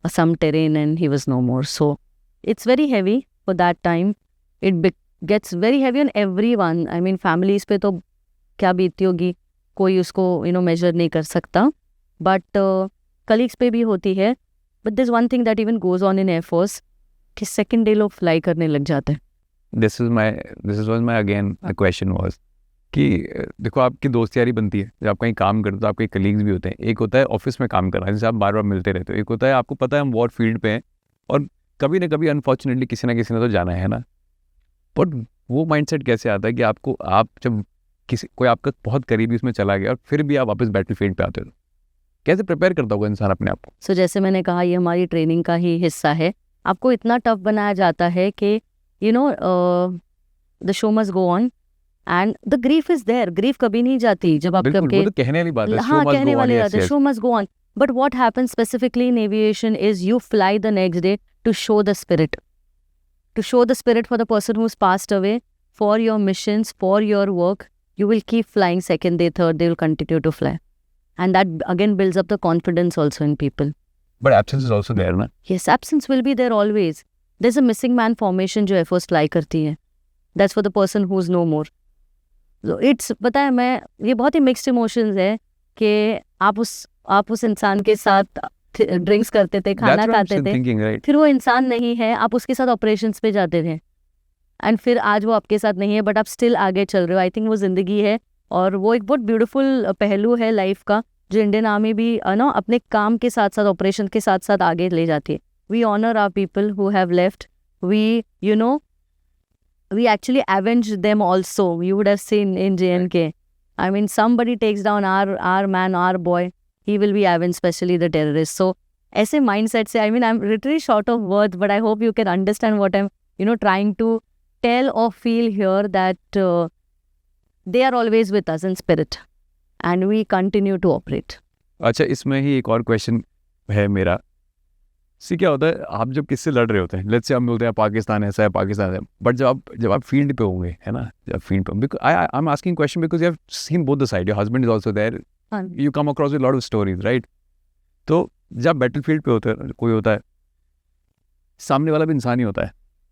some terrain and he was no more. So it's very heavy for that time. It gets very heavy on everyone. I mean, families पे तो क्या बीती होगी, कोई उसको measure नहीं कर सकता. But colleagues पे भी होती है. But there's one thing that even goes on in Air Force, कि second day लोग fly करने लग जाते हैं. This was my again a question was कि देखो आपकी दोस्त यारी बनती है, जब आप कहीं काम करते हो तो आपके कलीग्स भी होते हैं. एक होता है ऑफिस में काम करना, जिससे आप बार बार मिलते रहते हो. एक होता है आपको पता है हम वॉर फील्ड पे हैं और कभी ना कभी अनफॉर्चुनेटली किसी ना किसी ने तो जाना है ना. बट वो माइंडसेट कैसे आता है कि आप जब कोई आपका बहुत करीबी उसमें चला गया और फिर भी आप वापस बैटल फील्ड पे आते हो, कैसे प्रिपेयर करता होगा इंसान अपने आप को? सो जैसे मैंने कहा, ये हमारी ट्रेनिंग का ही हिस्सा है. आपको इतना टफ बनाया जाता है कि the show must go on. And the grief is there. Grief कभी नहीं जाती जब आप तो कहने वाली बात है. हाँ, कहने वाली बात है, show must go on. But what happens specifically in aviation is you fly the next day to show the spirit. To show the spirit for the person who's passed away, for your missions, for your work, you will keep flying second day, third day, will continue to fly. And that again builds up the confidence also in people. But absence is also there, na? Yes, absence will be there always. There's a missing man formation जो Air Force fly करती है. That's for the person who is no more. So it's, पता है, मैं, ये बहुत ही mixed emotions है कि आप उस इंसान के साथ ड्रिंक्स करते थे, खाना That's what I'm खाते still थे, thinking, right? फिर वो इंसान नहीं है, आप उसके साथ ऑपरेशंस पे जाते थे, एंड फिर आज वो आपके साथ नहीं है, बट आप स्टिल आगे चल रहे हो. आई थिंक वो जिंदगी है, और वो एक बहुत ब्यूटीफुल पहलू है लाइफ का, जो इंडियन आर्मी भी नो अपने काम के साथ साथ, ऑपरेशन के साथ साथ आगे ले जाती है. We honour our people who have left. We we actually avenge them also. You would have seen in JNK. I mean, somebody takes down our man, our boy, he will be avenged, especially the terrorists. So ऐसे mindset से, I mean, I'm literally short of words, but I hope you can understand what I'm, trying to tell or feel here, that they are always with us in spirit, and we continue to operate. अच्छा, इसमें ही एक और question है मेरा. सी क्या होता है, आप जब किससे लड़ रहे होते हैं, लेट्स से हम बोलते हैं पाकिस्तान ऐसा है, पाकिस्तान है, बट जब आप फील्ड पे होंगे, है ना, जब फील्ड पे, because I am asking question because you have seen both the side, your husband is also there, you come across with lot of stories, right? तो जब बैटलफील्ड पे होते हैं, कोई होता है, सामने वाला भी इंसान ही होता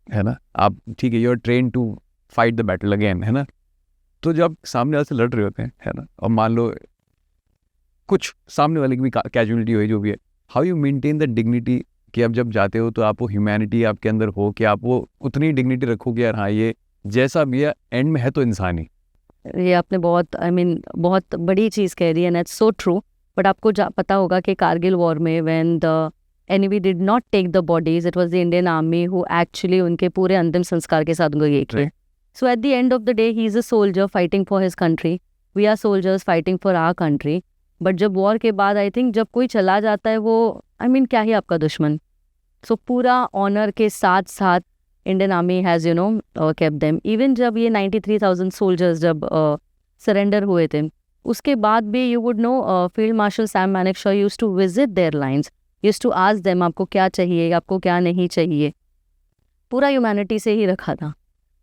है ना, आप ठीक है, you are train to fight the battle again, है ना. तो जब सामने वाले से लड़ रहे होते हैं, है ना, और मान लो कुछ सामने वाले की भी कैजुअलिटी हुई, जो भी है, how you maintain the dignity, कि अब जब जाते हो तो आप वो ह्यूमैनिटी आपके अंदर हो, कि आप वो उतनी डिग्निटी रखो कि यार हाँ, ये जैसा भी है एंड में है तो इंसान ही. ये आपने बहुत, बहुत बड़ी चीज़ कह रही है, and it's so true. But आपको पता होगा कि कारगिल वॉर में when the enemy did not take the bodies, it was the Indian army who actually उनके पूरे अंतिम संस्कार के साथ उनको ये किया. So at the end of the day he is a soldier fighting for his country. We are soldiers fighting for our country. But जब वॉर के बाद, आई थिंक, जब कोई चला जाता है, वो क्या ही आपका दुश्मन. सो पूरा ऑनर के साथ साथ Indian army has kept them. Even जब ये 93,000 सोल्जर्स जब सरेंडर हुए थे, उसके बाद भी you would know field marshal Sam Manekshaw used to visit their lines, used to ask them आपको क्या चाहिए, आपको क्या नहीं चाहिए. पूरा ह्यूमैनिटी से ही रखा था.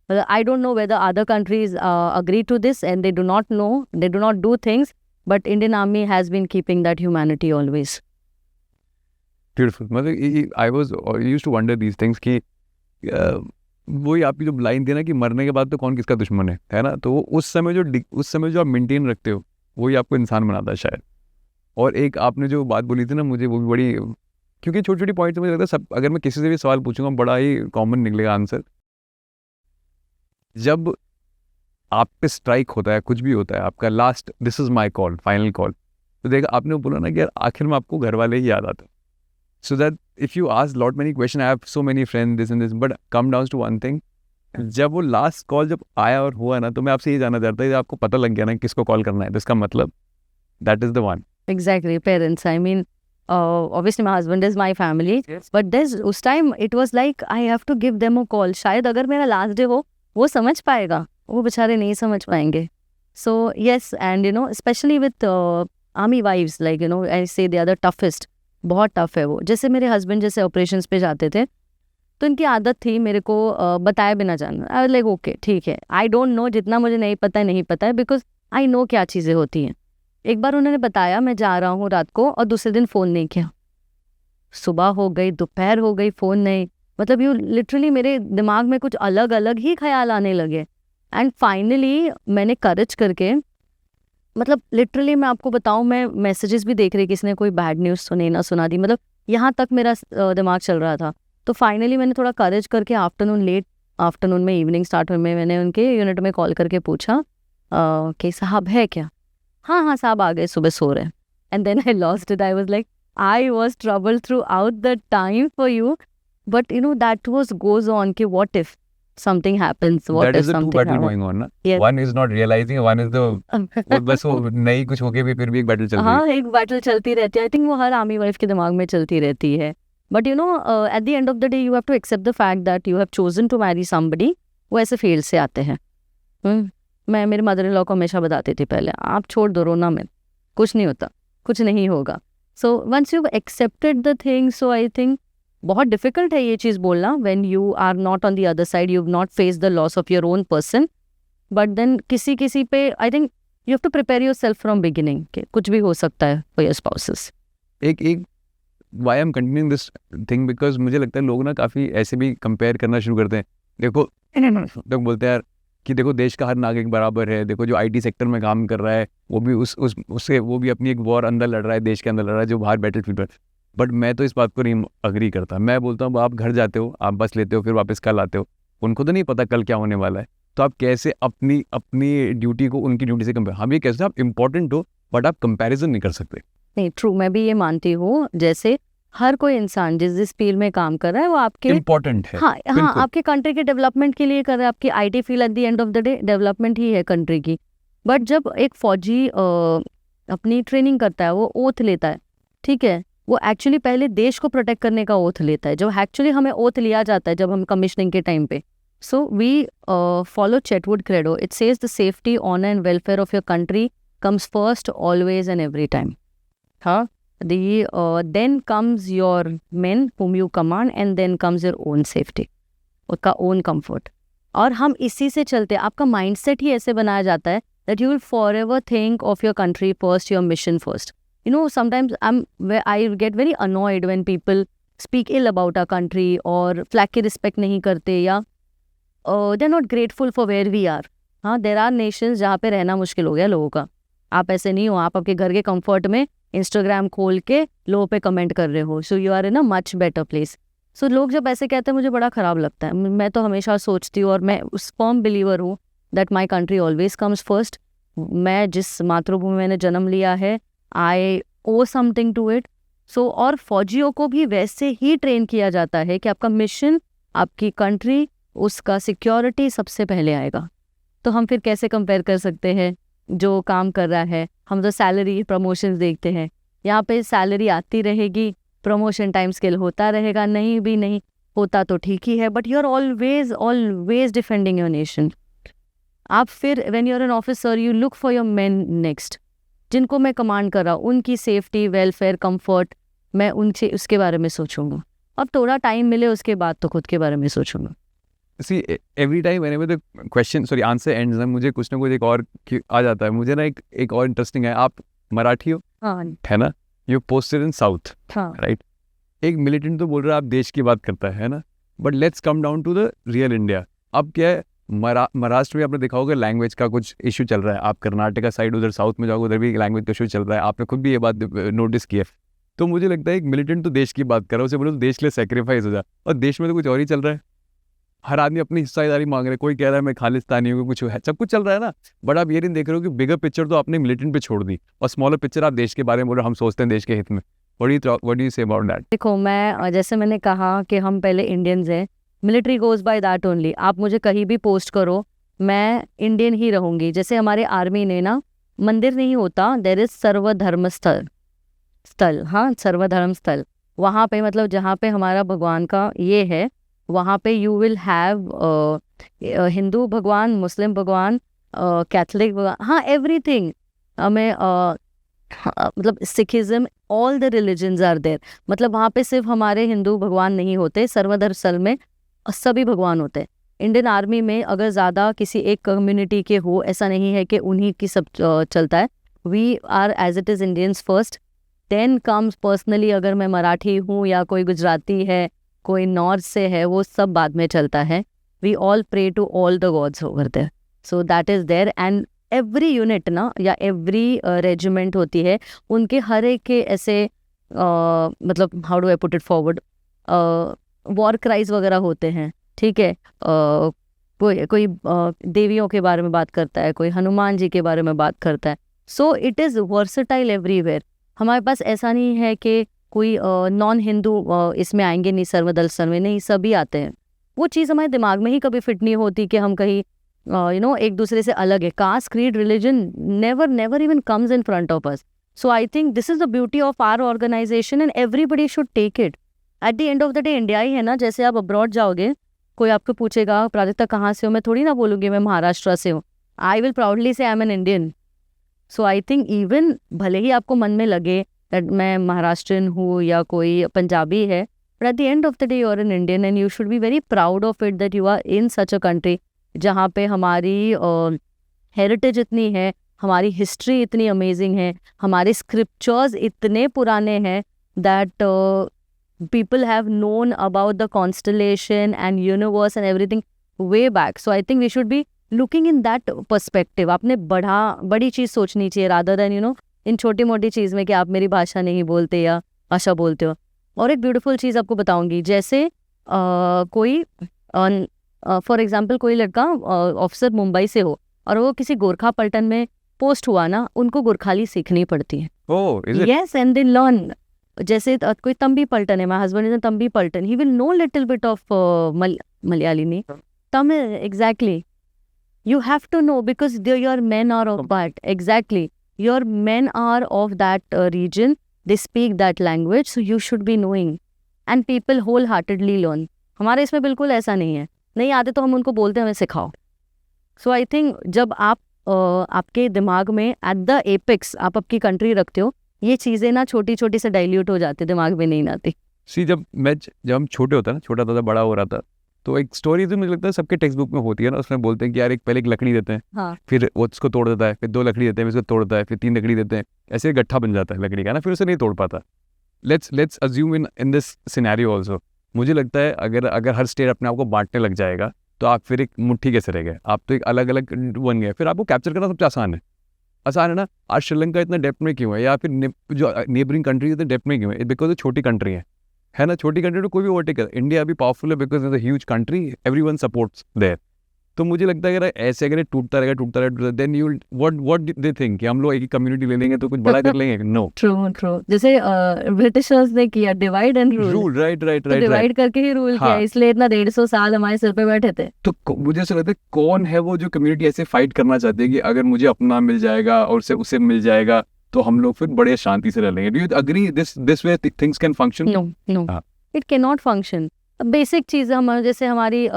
I don't know whether other countries agree to this, and they do not do things, but Indian army has been keeping that humanity always. Beautiful. मतलब I was used to wonder these things कि वही आपकी जो line थी ना कि मरने के बाद तो कौन किसका दुश्मन है ना, तो वो उस समय जो आप मेंटेन रखते हो, वही आपको इंसान बनाता है शायद. और एक आपने जो बात बोली थी ना, मुझे वो भी बड़ी, क्योंकि छोटी छोटी पॉइंट मुझे लगता है सब, अगर मैं किसी से भी सवाल पूछूंगा बड़ा ही कॉमन निकलेगा आंसर. जब आप पे स्ट्राइक होता है, कुछ भी होता है, आपका last, this is my call, final call, तो देखा आपने बोला ना कि यार आखिर में आपको घर वाले ही याद आते हैं. So that if you ask lot many questions, I have so many friends, this and this, but come down to one thing. जब वो लास्ट कॉल जब आया और हुआ ना, तो मैं आपसे ये जानना चाहता था, आपको पता लग गया ना किसको कॉल करना है, तो इसका मतलब that is the one. Exactly, parents. I mean, obviously my husband is my family, yes. But there's उस time it was like I have to give them a call. शायद अगर मेरा last day हो, वो समझ पाएगा, वो बेचारे नहीं समझ पाएंगे. So yes, and especially with army wives, like I say they are the toughest. बहुत टफ है वो. जैसे मेरे हस्बैंड जैसे ऑपरेशंस पे जाते थे, तो इनकी आदत थी मेरे को बताए बिना जाना. आई वाज लाइक ओके ठीक है, आई डोंट नो, जितना मुझे नहीं पता है, बिकॉज आई नो क्या चीज़ें होती हैं. एक बार उन्होंने बताया मैं जा रहा हूँ रात को, और दूसरे दिन फ़ोन नहीं किया. सुबह हो गई, दोपहर हो गई, फ़ोन नहीं. मतलब यू लिटरली मेरे दिमाग में कुछ अलग अलग ही ख्याल आने लगे. एंड फाइनली मैंने करेज करके, मतलब लिटरली मैं आपको बताऊं, मैं मैसेजेस भी देख रही किसने कोई बैड न्यूज़ सुनी ना सुना दी, मतलब यहाँ तक मेरा दिमाग चल रहा था. तो फाइनली मैंने थोड़ा करेज करके लेट आफ्टरनून में, इवनिंग स्टार्ट में मैंने उनके यूनिट में कॉल करके पूछा कि साहब है क्या. हाँ साहब आ गए, सुबह सो रहे. And then I lost it. I was like I was trouble throughout the time for you, but that was goes on कि what if something happens, what that if is the two something battle happens. going on ना. Yes. One is not realizing, one is the वो बस वो नहीं कुछ होके भी फिर भी एक बैटल चल रही है. हाँ, एक बैटल चलती रहती है. आई थिंक वो हर आर्मी वाइफ के दिमाग में चलती रहती है. But at the end of the day you have to accept the fact that you have chosen to marry somebody. वो ऐसे फील्ड से आते हैं. मैं मेरे मदर इन लॉ को हमेशा बताती थी पहले, आप छोड़ दो, रोना मत, कुछ नहीं होता, कुछ नहीं होगा. So once you accepted the thing, so I think बहुत डिफिकल्ट है ये चीज़ बोलना when you are not on the other side, you have not face the loss of your own person. But then किसी पे I think you have to prepare yourself from beginning कि कुछ भी हो सकता है फॉर योर स्पाउसेस. एक why I'm continuing this thing because मुझे लगता है लोग ना काफ़ी ऐसे भी कंपेयर करना शुरू करते हैं. देखो लोग बोलते हैं यार कि देखो देश का हर नागरिक बराबर है, देखो जो आईटी सेक्टर में काम कर रहा है वो भी उससे वो भी अपनी एक वॉर अंदर लड़ रहा है, देश के अंदर लड़ रहा है जो बाहर बैटलफील्ड पर। बट मैं तो इस बात को नहीं अग्री करता। मैं बोलता हूँ आप घर जाते हो, आप बस लेते हो, फिर वापस कल आते हो, उनको तो नहीं पता कल क्या होने वाला है। तो आप कैसे अपनी अपनी ड्यूटी को उनकी ड्यूटी से कंपेयर, हम ये कैसे आप इंपॉर्टेंट हो बट आप कंपैरिजन नहीं कर सकते। नहीं, ट्रू, मैं भी ये मानती हूँ। जैसे हर कोई इंसान जिस फील्ड में काम कर रहा है वो आपके इम्पोर्टेंट है। हाँ हाँ बिल्कुल। आपके कंट्री के डेवलपमेंट के लिए कर रहा है। आपकी IT field at the end of the day development ही है कंट्री की। बट जब एक फौजी अपनी ट्रेनिंग करता है, वो ओथ लेता है, ठीक है, वो एक्चुअली पहले देश को प्रोटेक्ट करने का ओथ लेता है, जो एक्चुअली हमें ओथ लिया जाता है जब हम कमिश्निंग के टाइम पे। So we follow Chetwode credo. It says the safety, honour and welfare of your country comes first, always and every time. हाँ, then comes your men whom you command, and then comes your own safety, उसका own comfort। और हम इसी से चलते, आपका mindset ही ऐसे बनाया जाता है that you will forever think of your country first, your mission first। You know, sometimes I get very annoyed when people speak ill about our country और flag की respect नहीं करते, या they're not grateful for where we are। हाँ, there are nations जहाँ पे रहना मुश्किल हो गया लोगों का। आप ऐसे नहीं हो, आप आपके घर के कंफर्ट में इंस्टाग्राम खोल के लोगों पे कमेंट कर रहे हो, so you are in a much better place. So लोग जब ऐसे कहते हैं मुझे बड़ा ख़राब लगता है। मैं तो हमेशा सोचती हूँ, और मैं उस फर्म बिलीवर हूँ that my country always comes first. मैं जिस मातृभूमि में मैंने जन्म लिया है, आई ओ समथिंग टू इट। सो और फौजियों को भी वैसे ही ट्रेन किया जाता है कि आपका मिशन, आपकी कंट्री, उसका सिक्योरिटी सबसे पहले आएगा। तो हम फिर कैसे कंपेयर कर सकते हैं जो काम कर रहा है? हम तो सैलरी, प्रमोशंस देखते हैं। यहाँ पे सैलरी आती रहेगी, प्रमोशन टाइम स्केल होता रहेगा, नहीं भी नहीं होता तो ठीक ही है, but you are always defending your nation. आप फिर when you are an officer, you look for your men next, जिनको मैं कमांड कर रहा हूँ, उनकी सेफ्टी, वेलफेयर, कंफर्ट, मैं उनसे उसके बारे में सोचूंगा। अब थोड़ा टाइम मिले उसके बाद तो खुद के बारे में सोचूंगा। See, every time whenever the question, sorry, answer ends, ना मुझे कुछ ना कुछ एक और आ जाता है। मुझे ना एक और इंटरेस्टिंग है। आप मराठी हो, हाँ है ना? यू पोस्टेड इन साउथ, हाँ राइट? एक मिलिटेंट तो बोल रहा है आप देश की बात करता है ना? But let's come down to the real India. अब क्या है, महाराष्ट्र में आपने देखा होगा लैंग्वेज का कुछ इशू चल रहा है। आप कर्नाटका साइड उधर साउथ में जाओगे, उधर भी लैंग्वेज का इशू चल रहा है। आपने खुद भी ये बात नोटिस की है। तो मुझे लगता है एक मिलिटेंट तो देश की बात कर रहा है, उसे बोलो तो देश के लिए सेक्रीफाइस हो जाए, और देश में तो कुछ और ही चल रहा है। हर आदमी अपनी हिस्सेदारी मांग रहा है। कोई कह रहा है मैं खालिस्तानी हूँ, कुछ है, सब कुछ चल रहा है ना। बट आप ये नहीं देख रहे हो कि बिगर पिक्चर तो आपने मिलिटेंट पे छोड़ दी, और स्मॉलर पिक्चर आप देश के बारे में बोल रहे हो, हम सोचते हैं देश के हित में। What do you say about that? देखो, मैं जैसे मैंने कहा कि हम पहले इंडियंस हैं, military goes by that only. आप मुझे कहीं भी पोस्ट करो, मैं इंडियन ही रहूंगी। जैसे हमारे आर्मी ने ना, मंदिर नहीं होता, देयर इज सर्वधर्म स्थल। हाँ, सर्वधर्म स्थल, वहाँ पे मतलब जहाँ पे हमारा भगवान का ये है, वहाँ पे यू विल हैव हिंदू भगवान, मुस्लिम भगवान, कैथलिक भगवान, हाँ, एवरीथिंग। हमें मतलब Sikhism, all the religions are there. मतलब वहाँ पे सिर्फ हमारे हिंदू भगवान नहीं होते, सर्वधर्म स्थल में सभी भगवान होते हैं। इंडियन आर्मी में अगर ज़्यादा किसी एक कम्युनिटी के हो, ऐसा नहीं है कि उन्हीं की सब चलता है। We are as it is Indians first, then comes personally, अगर मैं मराठी हूँ या कोई गुजराती है, कोई नॉर्थ से है, वो सब बाद में चलता है। We all pray to all the gods over there, so that is there. And every unit ना, या एवरी रेजिमेंट होती है, उनके हर एक के ऐसे मतलब how do I put it forward, war cries वगैरह होते हैं, ठीक है। कोई देवियों के बारे में बात करता है, कोई हनुमान जी के बारे में बात करता है। So it is versatile everywhere. हमारे पास ऐसा नहीं है कि कोई नॉन हिंदू इसमें आएंगे नहीं, सर्वदल स्तर में नहीं, सभी आते हैं। वो चीज़ हमारे दिमाग में ही कभी फिट नहीं होती कि हम कहीं एक दूसरे से अलग है। Caste, creed, religion never even comes in front of us. So I think this is the beauty of our organisation, and everybody should take it. At the end of the day India ही है ना। जैसे आप abroad जाओगे, कोई आपको पूछेगा प्राजक्ता कहाँ से हो, मैं थोड़ी ना बोलूँगी मैं महाराष्ट्र से हूँ। आई विल प्राउडली से I am an Indian. So I think even भले ही आपको मन में लगे दैट मैं महाराष्ट्रियन हूँ या कोई पंजाबी है, but at the end of the day you are an Indian, and you should be very proud of it that you are in such a country जहाँ पे हमारी हेरिटेज इतनी है, हमारी हिस्ट्री इतनी अमेजिंग है, हमारे स्क्रिप्चर्स इतने पुराने हैं that people have known about the constellation and universe and everything way back. So I think we should be looking in that perspective. आपने बड़ी चीज़ सोचनी चाहिए rather than इन छोटी मोटी चीज़ में कि आप मेरी भाषा नहीं बोलते या भाषा बोलते हो. और एक ब्यूटीफुल चीज़ आपको बताऊंगी, जैसे कोई फॉर एग्जाम्पल कोई लड़का ऑफिसर मुंबई से हो और वो किसी गोरखा पलटन में पोस्ट हुआ ना, उनको गोरखाली सीखनी पड़ती है. Yes, and they learn. जैसे कोई तंबी पलटन है, my husband is a तंबी पलटन, he will know little bit of Malayali नहीं, Tamil, exactly. You have to know because your men are of that, exactly. Your men are of that region, they speak that language, so you should be knowing. And people wholeheartedly learn. हमारे इसमें बिल्कुल ऐसा नहीं है, नहीं आते तो हम उनको बोलते हैं हमें सिखाओ. So I think जब आप आपके दिमाग में एट द एपेक्स आप आपकी कंट्री रखते हो, ये चीज़ें ना छोटी छोटी से डाइल्यूट हो जाती, दिमाग में नहीं आती. सी जब हम छोटे होता ना, छोटा था बड़ा हो रहा था, तो एक स्टोरी तो मुझे लगता है सबके टेक्स्ट बुक में होती है ना, उसमें बोलते हैं कि यार पहले एक लकड़ी देते हैं, हाँ. फिर वो उसको तोड़ देता है, फिर 2 लकड़ी देते हैं, फिर उसको तोड़ता है, फिर 3 लकड़ी देते हैं, ऐसे गट्ठा बन जाता है लकड़ी का ना, फिर उसे नहीं तोड़ पाता. Let's assume in this scenario also, मुझे लगता है अगर हर स्टेट अपने आप को बांटने लग जाएगा तो आप फिर एक मुट्ठी कैसे रह गए, आप तो एक अलग अलग बन गए, फिर आपको कैप्चर करना सबसे आसान है ना. आज श्रीलंका इतना डेप्थ में क्यों है, या फिर जो नेबरिंग कंट्रीज इतने डेप्थ में क्यों है, बिकॉज वो छोटी कंट्री है ना. छोटी कंट्री तो कोई भी ओवरटेक कर. इंडिया अभी पावरफुल है because it's a huge country, everyone supports there. तो मुझे लगता है अगर टूटता रहेगा then you what they think कि हम लोग एक कम्युनिटी ले लेंगे तो कुछ बड़ा कर लेंगे. No, true. जैसे ब्रिटिशर्स ने किया divide and rule, right divide करके ही रूल किया, इसलिए इतना 150 साल हमारे सिर पे बैठे थे. तो मुझे ऐसा लगता है कौन है वो जो कम्युनिटी ऐसे फाइट करना चाहती है कि अगर मुझे अपना मिल जाएगा और उसे मिल जाएगा तो हम लोग फिर बड़े शांति से रह लेंगे. Do you agree this way things can function? No, it can not function. Basic चीज़ हम जैसे हमारी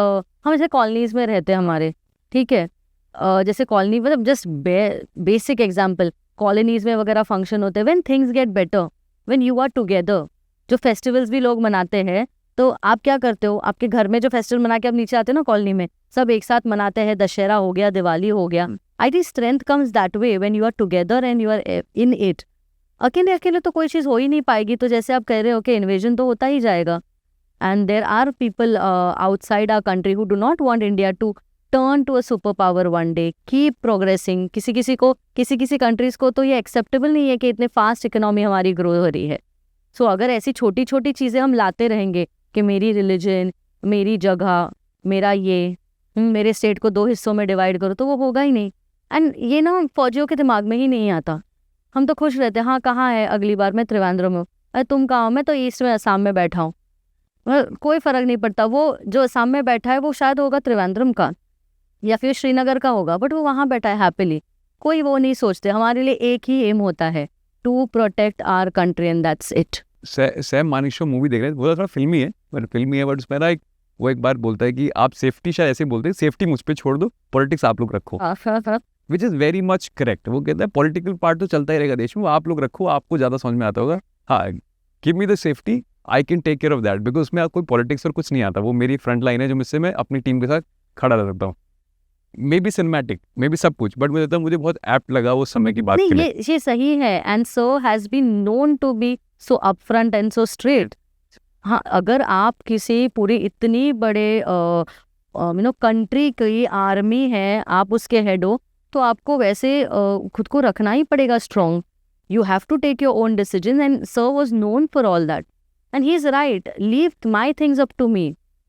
हम जैसे कॉलोनीज में रहते हैं हमारे, ठीक है, जैसे कॉलोनी मतलब जस्ट बेसिक एग्जांपल, कॉलोनीज में वगैरह फंक्शन होते हैं when things get better, when you are together. जो फेस्टिवल्स भी लोग मनाते हैं, तो आप क्या करते हो, आपके घर में जो फेस्टिवल मना के आप नीचे आते हो ना कॉलोनी में, सब एक साथ मनाते हैं, दशहरा हो गया, दिवाली हो गया. I think strength comes that way when you are together and you are in it. अकेले तो कोई चीज़ हो ही नहीं पाएगी. तो जैसे आप कह रहे हो कि इन्वेजन तो होता ही जाएगा, and there are people outside our country who do not want India to turn to a superpower one day, keep progressing. किसी कंट्रीज को तो ये एक्सेप्टेबल नहीं है कि इतने फास्ट इकोनॉमी हमारी ग्रो हो रही है. सो अगर ऐसी छोटी छोटी चीज़ें हम लाते रहेंगे कि मेरी रिलीजन, मेरी जगह, मेरा ये, मेरे स्टेट को 2 हिस्सों में डिवाइड करो, तो वो होगा ही नहीं. एंड ये ना फौजियों के दिमाग में ही नहीं आता. हम तो खुश रहते हैं, हाँ कहाँ है अगली बार, मैं त्रिवेंद्रम हूँ, अरे तुम कहाँ हो, मैं तो ईस्ट में असम में बैठा हूँ. कोई फर्क नहीं पड़ता, वो जो असम में बैठा है वो शायद होगा त्रिवेंद्रम का या फिर श्रीनगर का होगा, बट वो वहाँ बैठा है हैप्पीली. कोई वो नहीं सोचते. हमारे लिए एक ही एम होता है, to protect our country and that's it. Sam Manekshaw movie देख रहे हैं, वो थोड़ा फिल्मी है बट उसमें ना वो एक बार बोलता है कि आप सेफ्टी, शायद ऐसे बोलते हैं, सेफ्टी मुझ पे छोड़ दो, पॉलिटिक्स आप लोग रखो, which is very much correct. वो कहता है पॉलिटिकल पार्ट तो चलता ही रहेगा देश में, वो आप लोग रखो, आपको ज़्यादा समझ में आता होगा. हाँ, give me the safety, I can take care of that, because उसमें कोई पॉलिटिक्स और कुछ नहीं आता. वो मेरी फ्रंट लाइन है जो मुझसे मैं अपनी टीम के साथ खड़ा रह सकता हूँ. May be cinematic, may be सब कुछ, बट मुझे बहुत एप्ट लगा वो समय की बात के लिए. ये सही है. And so has been known to be so upfront and so straight. हाँ, अगर आप किसी पूरी इतनी बड़े कंट्री की आर्मी है, आप उसके हेड हो, तो आपको वैसे खुद को रखना ही पड़ेगा strong. You have to take your own decisions, and Sir was known for all that. And he's right. Leave my things up to me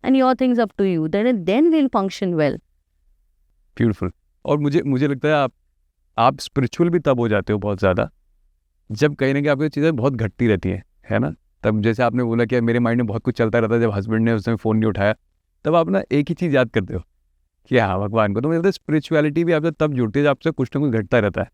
and your things up to you. Then we'll function well. Beautiful. और मुझे लगता है आप spiritual भी तब हो जाते हो बहुत ज़्यादा जब कहीं ना कहीं आपको चीज़ें बहुत घटती रहती है ना. तब जैसे आपने बोला कि मेरे माइंड में बहुत कुछ चलता रहता है, जब हस्बैंड ने उस समय फ़ोन नहीं उठाया, तब आप ना एक ही चीज़ याद करते हो कि हाँ भगवान को. तो मुझे लगता है स्पिरिचुअलिटी भी आपसे तब जुड़ती है जब आपसे कुछ ना कुछ घटता रहता है.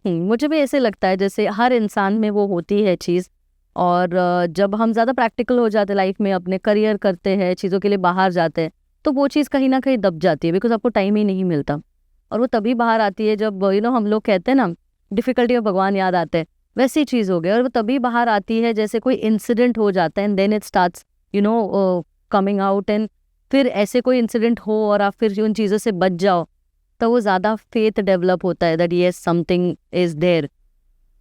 मुझे भी ऐसे लगता है जैसे हर इंसान में वो होती है चीज़. और जब हम ज़्यादा प्रैक्टिकल हो जाते हैं लाइफ में, अपने करियर करते हैं, चीज़ों के लिए बाहर जाते हैं, तो वो चीज़ कहीं ना कहीं दब जाती है, बिकॉज आपको टाइम ही नहीं मिलता. और वो तभी बाहर आती है जब हम लोग कहते हैं ना डिफ़िकल्टी में भगवान याद आते हैं, वैसी चीज़ हो गई. और वो तभी बाहर आती है जैसे कोई इंसिडेंट हो जाता है, and then it starts coming out. And फिर ऐसे कोई इंसिडेंट हो और आप फिर उन चीज़ों से बच जाओ, तो वो ज़्यादा फेथ डेवलप होता है that yes something is there.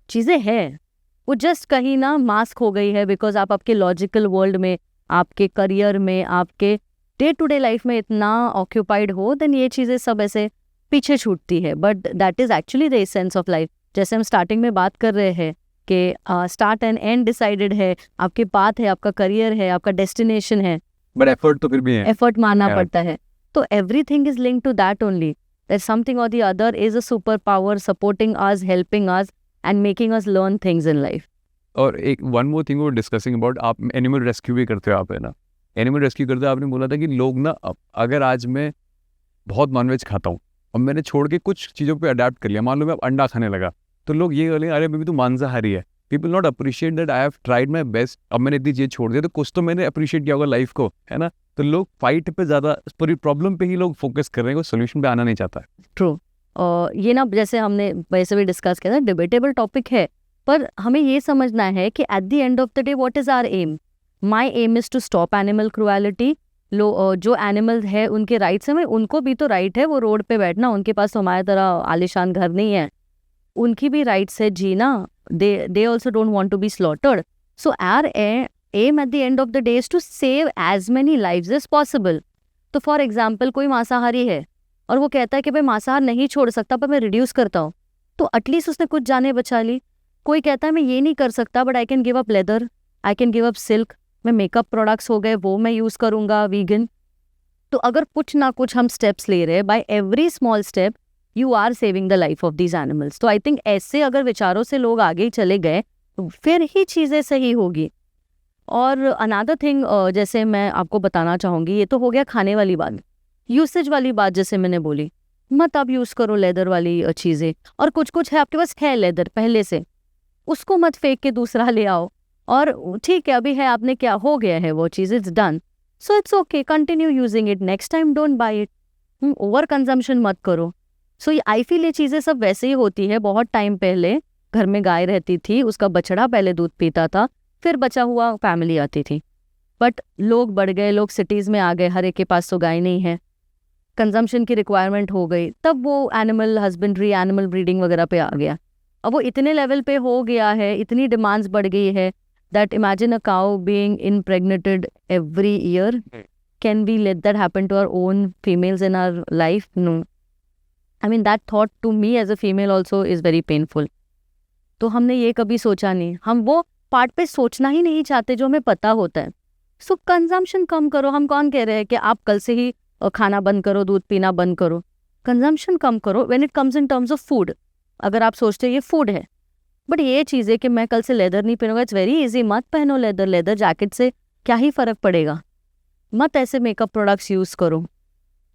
चीज़ें हैं, वो जस्ट कहीं ना मास्क हो गई है, बिकॉज आप आपके लॉजिकल वर्ल्ड में, आपके करियर में, आपके डे टू डे लाइफ में इतना ऑक्यूपाइड हो, देन ये चीज़ें सब ऐसे पीछे छूटती है. But that is actually the essence of life. जैसे हम स्टार्टिंग में बात कर रहे हैं कि स्टार्ट एंड एंड डिसाइडेड है, आपके पाथ है, आपका करियर है, आपका डेस्टिनेशन है, बट एफर्ट तो फिर भी है. एफर्ट मारना Yeah. पड़ता है. तो everything is linked to that only. That something और the other is a super power supporting us, helping us and making us learn things in life. और एक वन मोर थिंग वो डिस्कसिंग अबाउट, आप animal rescue भी करते हो आप, है ना. एनिमल रेस्क्यू करते हो, आपने बोला था कि लोग ना, अगर आज मैं बहुत नॉनवेज खाता हूँ और मैंने छोड़ के कुछ चीज़ों पे अडेप्ट कर लिया, मान लो मैं अब अंडा खाने लगा, तो लोग ये बोलेंगे अरे बेबी तू मांसाहारी है. People not appreciate that I have tried my best. अब मैंने इतनी चीज़ छोड़ दी तो कुछ तो मैंने अप्रिशिएट किया होगा लाइफ को, है ना. तो लोग फाइट पे ज़्यादा, पूरी प्रॉब्लम पे ही लोग फोकस कर रहे हैं, कोई सोल्यूशन पे आना नहीं चाहता है. ट्रू. और ये ना, जैसे हमने वैसे भी डिस्कस किया था, डिबेटेबल टॉपिक है, पर हमें ये समझना है कि at the end of the day what is our aim. My aim is to stop animal cruelty. जो एनिमल है उनके राइट्स हैं, उनको भी तो राइट है वो रोड पे बैठना, उनके पास तो हमारी तरह आलिशान घर नहीं है, उनकी भी राइट्स है जीना. they also don't want to be slaughtered. So our aim at the end of the day is to save as many lives as possible. तो फॉर एग्जाम्पल कोई मांसाहारी है और वो कहता है कि भाई मांसाहार नहीं छोड़ सकता पर मैं रिड्यूस करता हूँ, तो एटलीस्ट उसने कुछ जाने बचा ली. कोई कहता है मैं ये नहीं कर सकता but I can give up leather, I can give up silk, मैं मेकअप प्रोडक्ट्स हो गए वो मैं यूज़ करूँगा वीगन. तो अगर कुछ ना कुछ हम स्टेप्स ले रहे हैं, by every small step you are saving the life of these animals. तो आई थिंक ऐसे अगर विचारों से लोग आगे ही चले गए फिर ही चीज़ें सही होगी. और अनदर थिंग जैसे मैं आपको बताना चाहूँगी, ये तो हो गया खाने वाली बात. यूसेज वाली बात जैसे मैंने बोली, मत आप यूज़ करो लेदर वाली चीज़ें. और कुछ कुछ है आपके पास है लेदर पहले से, उसको मत फेंक के दूसरा ले आओ. और ठीक है अभी है, आपने क्या हो गया है वो चीज़, it's done, so it's okay, continue using it, next time don't buy it. Over consumption मत करो. सो आई फील ये चीज़ें सब वैसे ही होती है. बहुत टाइम पहले घर में गाय रहती थी, उसका बछड़ा पहले दूध पीता था, फिर बचा हुआ फैमिली आती थी. बट लोग बढ़ गए, लोग सिटीज़ में आ गए, हर एक के पास तो गाय नहीं है, कंजम्पशन की रिक्वायरमेंट हो गई, तब वो एनिमल हस्बेंड्री, एनिमल ब्रीडिंग वगैरह पे आ गया. अब वो इतने लेवल पे हो गया है, इतनी डिमांड्स बढ़ गई है that imagine a cow being impregnated every year. Can we let that happen to our own females in our life? No. I mean that thought to me as a female also is very painful. तो हमने ये कभी सोचा नहीं, हम वो part पे सोचना ही नहीं चाहते जो हमें पता होता है. सो कंजम्पशन कम करो. हम कौन कह रहे हैं कि आप कल से ही खाना बंद करो, दूध पीना बंद करो. कंजम्पशन कम करो when it comes in terms of food. अगर आप सोचते हो ये फूड है, बट ये चीज़ है कि मैं कल से लेदर नहीं पहनूंगा, इट्स वेरी इजी. मत पहनो लेदर, लेदर जैकेट से क्या ही फ़र्क पड़ेगा. मत ऐसे मेकअप प्रोडक्ट्स यूज़ करो,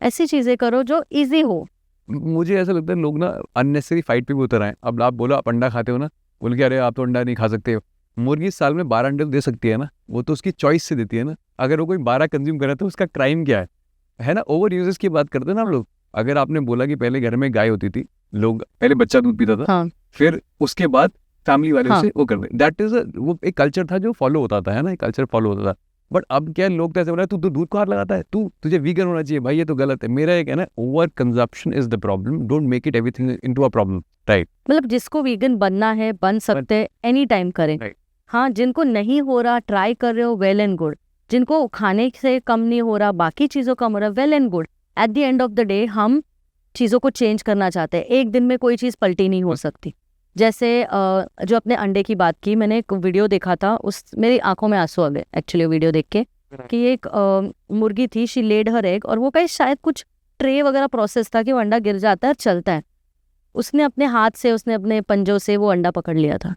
ऐसी चीज़ें करो जो ईजी हो. मुझे ऐसा लगता है लोग ना अननेसेसरी फाइट पे भी उतर आए. अब आप बोलो आप अंडा खाते हो ना, बोल के अरे आप तो अंडा नहीं खा सकते हो. मुर्गी साल में 12 अंडे दे सकती है ना, वो तो उसकी चॉइस से देती है ना. अगर वो कोई 12 कंज्यूम करे तो उसका क्राइम क्या है ना. ओवर यूजेस की बात करते हैं ना हम लोग. अगर आपने बोला कि पहले घर में गाय होती थी, लोग पहले बच्चा दूध पीता था, हाँ. फिर उसके बाद फैमिली वाले हाँ. उसे वो कर दे, दैट इज वो एक कल्चर था जो फॉलो होता था, है ना, एक कल्चर फॉलो होता था. बट अब क्या लोग तो ऐसे बोल रहे हैं तू दूध को हाथ लगाता है, तुझे वीगन होना चाहिए. भाई ये तो गलत है. मेरा एक है ना, over consumption is the problem. Don't make it everything into a problem. Right. मतलब जिसको वीगन बनना है बन सकते हैं, एनी टाइम करें. Right. हाँ, जिनको नहीं हो रहा, ट्राई कर रहे हो, वेल एंड गुड. जिनको खाने से कम नहीं हो रहा, बाकी चीज़ों कम हो रहा, well and good. Eight the end of the day हम चीज़ों को चेंज करना चाहते हैं. एक दिन में कोई चीज़ पलटी नहीं हो सकती. जैसे जो अपने अंडे की बात की, मैंने एक वीडियो देखा था, उस मेरी आंखों में आंसू आ गए एक्चुअली वीडियो देख के, कि एक मुर्गी थी, शी लेड हर एग, और वो कहीं शायद कुछ ट्रे वगैरह प्रोसेस था कि वो अंडा गिर जाता है और चलता है. उसने अपने हाथ से, उसने अपने पंजों से वो अंडा पकड़ लिया था.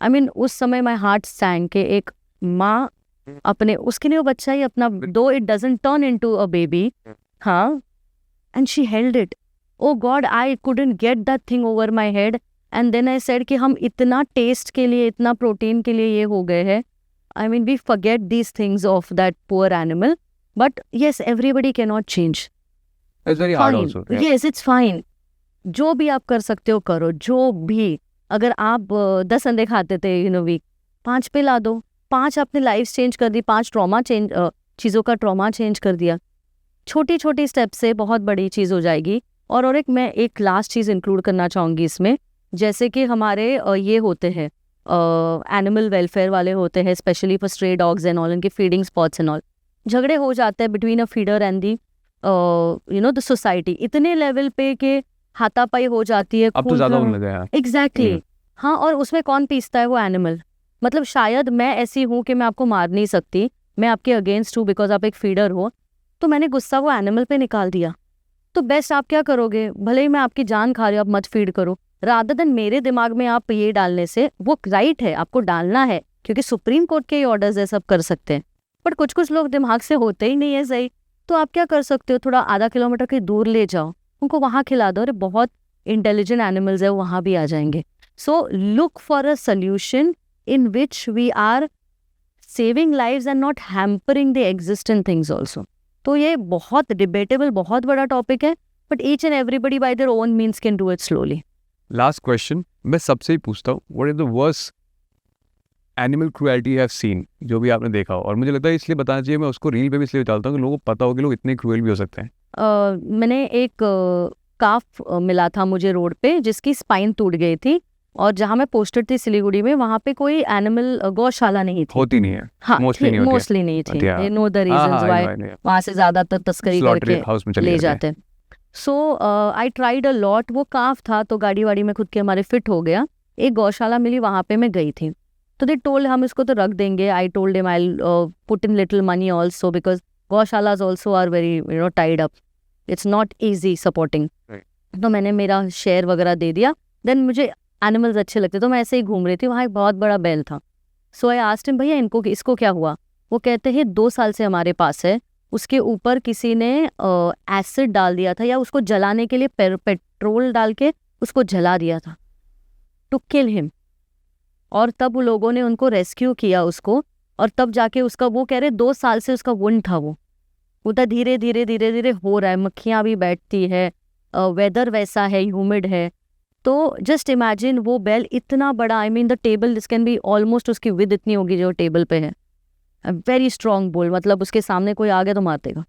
आई मीन उस समय माई हार्ट सैंक के एक माँ अपने, उसके लिए वो बच्चा ही अपना, though it doesn't turn into a baby, हाँ, and she held it. Oh god, I couldn't get that thing over my head. And then I said कि हम इतना टेस्ट के लिए, इतना प्रोटीन के लिए ये हो गए हैं. I mean, we forget these things of that poor animal. But yes, everybody cannot change. It's very hard also. Yeah. Yes, it's fine. जो भी आप कर सकते हो करो, जो भी. अगर आप 10 अंडे खाते थे वीक, 5 पे ला दो. 5 आपने लाइफ चेंज कर दी, 5 ट्रॉमा चेंज, चीज़ों का ट्रॉमा चेंज कर दिया. छोटी छोटी स्टेप से बहुत बड़ी चीज़ हो जाएगी. और एक मैं एक लास्ट चीज़ इंक्लूड करना चाहूँगी इसमें, जैसे कि हमारे ये होते हैं एनिमल वेलफेयर वाले होते हैं, specially for stray dogs and all, इनके फीडिंग स्पॉट्स एंड ऑल. झगड़े हो जाते हैं between a feeder and the the society, इतने लेवल पे के हाथापाई हो जाती है। अब तो ज़्यादा होने लगा है। एग्जैक्टली हाँ, और उसमें कौन पीसता है? वो एनिमल। मतलब शायद मैं ऐसी हूँ कि मैं आपको मार नहीं सकती, मैं आपके अगेंस्ट हूँ बिकॉज आप एक फीडर हो, तो मैंने गुस्सा वो एनिमल पे निकाल दिया। तो बेस्ट आप क्या करोगे? भले ही मैं आपकी जान खा रही हूँ, आप मत फीड करो, रादर देन मेरे दिमाग में आप ये डालने से। वो राइट है, आपको डालना है क्योंकि सुप्रीम कोर्ट के ऑर्डर्स है, सब कर सकते हैं, बट कुछ कुछ लोग दिमाग से होते ही नहीं है सही। तो आप क्या कर सकते हो? थोड़ा आधा किलोमीटर के दूर ले जाओ, उनको वहाँ खिला दो। अरे बहुत इंटेलिजेंट एनिमल्स है, वहाँ भी आ जाएंगे। So look for a solution in which we are saving lives and not hampering the existing things also. तो ये बहुत डिबेटेबल, बहुत बड़ा टॉपिक है, but each and everybody bye their own means can do it slowly. Last question मैं सबसे ही पूछता हूँ, what is the worst animal cruelty you have scene, जो भी आपने देखा हो? और मुझे लगता है इसलिए बताना चाहिए, मैं उसको रील पे भी इसलिए डालता हूँ कि लोगों को पता हो कि लोग इतने क्रूएल भी हो सकते हैं। मैंने एक काफ मिला था मुझे रोड पे, जिसकी स्पाइन टूट गई थी, और जहाँ मैं पोस्टेड थी सिलीगुड़ी में, वहाँ पे कोई एनिमल गौशाला नहीं थी। होती नहीं है, हाँ, मोस्टली नहीं होती है। मोस्टली नहीं थी। But yeah. Know the reasons why वहाँ से ज्यादातर तस्करी Slaughter करके house में चले ले जाते हैं। जाते। सो आई ट्राइड अ लॉट। वो काफ था तो गाड़ी वाड़ी में खुद के हमारे फिट हो गया। एक गौशाला मिली, वहाँ पे मैं गई थी, तो दे टोल्ड हम इसको तो रख देंगे। I told him I put in little money also because gaushalas also are very tied up, it's not easy supporting. तो मैंने मेरा शेयर वगैरह दे दिया। देन मुझे एनिमल्स अच्छे लगते, तो मैं ऐसे ही घूम रही थी, वहाँ एक बहुत बड़ा बैल था। सो आई आस्क्ड हिम, भैया इसको क्या हुआ? वो कहते हैं 2 साल से हमारे पास है, उसके ऊपर किसी ने एसिड डाल दिया था, या उसको जलाने के लिए पेट्रोल डाल के उसको जला दिया था, टू किल हिम। और तब वो लोगों ने उनको रेस्क्यू किया उसको, और तब जाके उसका, वो कह रहे 2 साल से उसका वुंड था, वो तो धीरे धीरे धीरे धीरे हो रहा है, मक्खियाँ भी बैठती है, वेदर वैसा है, ह्यूमिड है। तो जस्ट इमेजिन वो बैल इतना बड़ा, I mean the table this can be almost, उसकी विद इतनी होगी जो टेबल पे है, वेरी स्ट्रॉन्ग बुल, मतलब उसके सामने कोई आ गया तो मार देगा।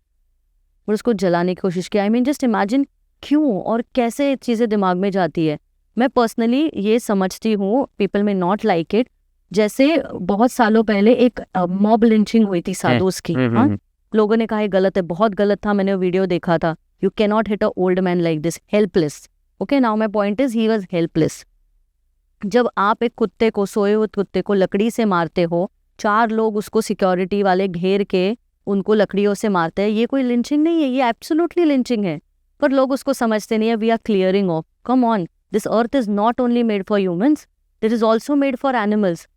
और उसको जलाने की कोशिश की। आई मीन जस्ट इमेजिन क्यों और कैसे चीज़ें दिमाग में जाती है। मैं पर्सनली ये समझती हूँ, पीपल में नॉट लाइक इट, जैसे बहुत सालों पहले एक मॉब लिंचिंग हुई थी साधुस की। हाँ, लोगों ने कहा गलत है, बहुत गलत था, मैंने वो वीडियो देखा था। You can not hit a old man like this, helpless. Okay, now my point is he was helpless. जब आप एक कुत्ते को, सोए हुए कुत्ते को लकड़ी से मारते हो, 4 लोग उसको सिक्योरिटी वाले घेर के उनको लकड़ियों से मारते हैं, ये कोई लिंचिंग नहीं है, ये एब्सोल्युटली लिंचिंग है। पर लोग उसको समझते नहीं है। We are clearing off, come on, this earth is not only made for humans, it is also made for animals.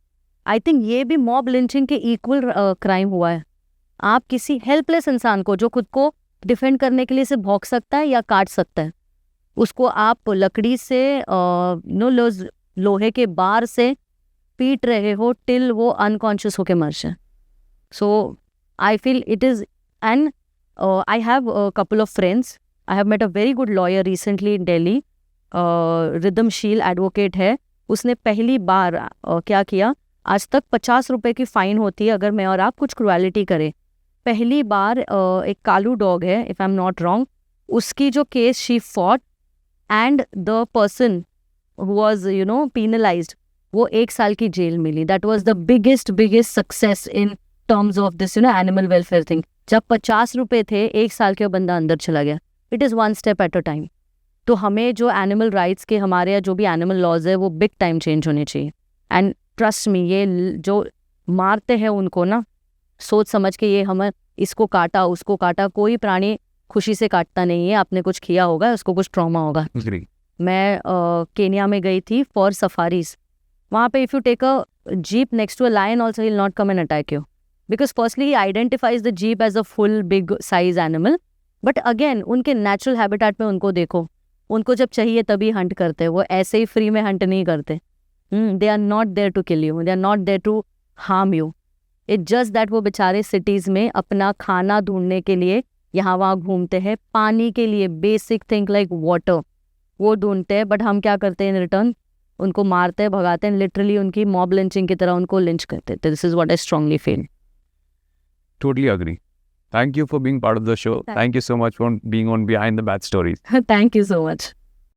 I think ये भी मॉब लिंचिंग के इक्वल क्राइम हुआ है। आप किसी हेल्पलेस इंसान को, जो खुद को डिफेंड करने के लिए सिर्फ भौंक सकता है या काट सकता है, उसको आप लकड़ी से लोहे के बार से पीट रहे हो टिल वो अनकॉन्शियस होके मर जाए। So I feel it is, and I have a couple of friends, I have met a very good lawyer recently in Delhi, रिदमशील एडवोकेट है। उसने पहली बार क्या किया, आज तक 50 रुपए की फाइन होती है अगर मैं और आप कुछ क्रुएलिटी करें। पहली बार एक कालू डॉग है, if I am not wrong, उसकी जो case she fought and the person who was penalised, वो 1 साल की जेल मिली। That was the biggest success in terms of this animal welfare thing. जब 50 रुपए थे, 1 साल के बंदा अंदर चला गया। It is 1 step at a time. तो हमें जो एनिमल राइट्स के, हमारे जो भी एनिमल लॉज है, वो बिग टाइम चेंज होने चाहिए। एंड ट्रस्ट मी, ये जो मारते हैं उनको ना, सोच समझ के, ये हमें इसको काटा उसको काटा, कोई प्राणी खुशी से काटता नहीं है। आपने कुछ किया होगा, उसको कुछ ट्रॉमा होगा। मैं केन्या में गई थी फॉर सफारीज। वहाँ पे if you take a jeep next to a lion also, he will not come and attack you, because firstly he identifies the jeep as a full big size animal. But again, उनके natural habitat में उनको देखो, उनको जब चाहिए तभी Hunt करते हैं, वो ऐसे ही फ्री में हंट नहीं करते। They are not there to kill you, they are not there to harm you. It just that वो बेचारे सिटीज़ में अपना खाना ढूंढने के लिए यहाँ वहाँ घूमते हैं, पानी के लिए, बेसिक थिंग लाइक वाटर, वो ढूंढते हैं। बट हम क्या करते हैं इन रिटर्न, उनको मारते हैं, भगाते हैं, लिटरली उनकी मॉब लिंचिंग की तरह उनको लिंच करते हैं। This is what I strongly feel. Totally agree. Thank you for being part of the show. Thank you so much for being on Behind the Bad Stories. Thank you so much.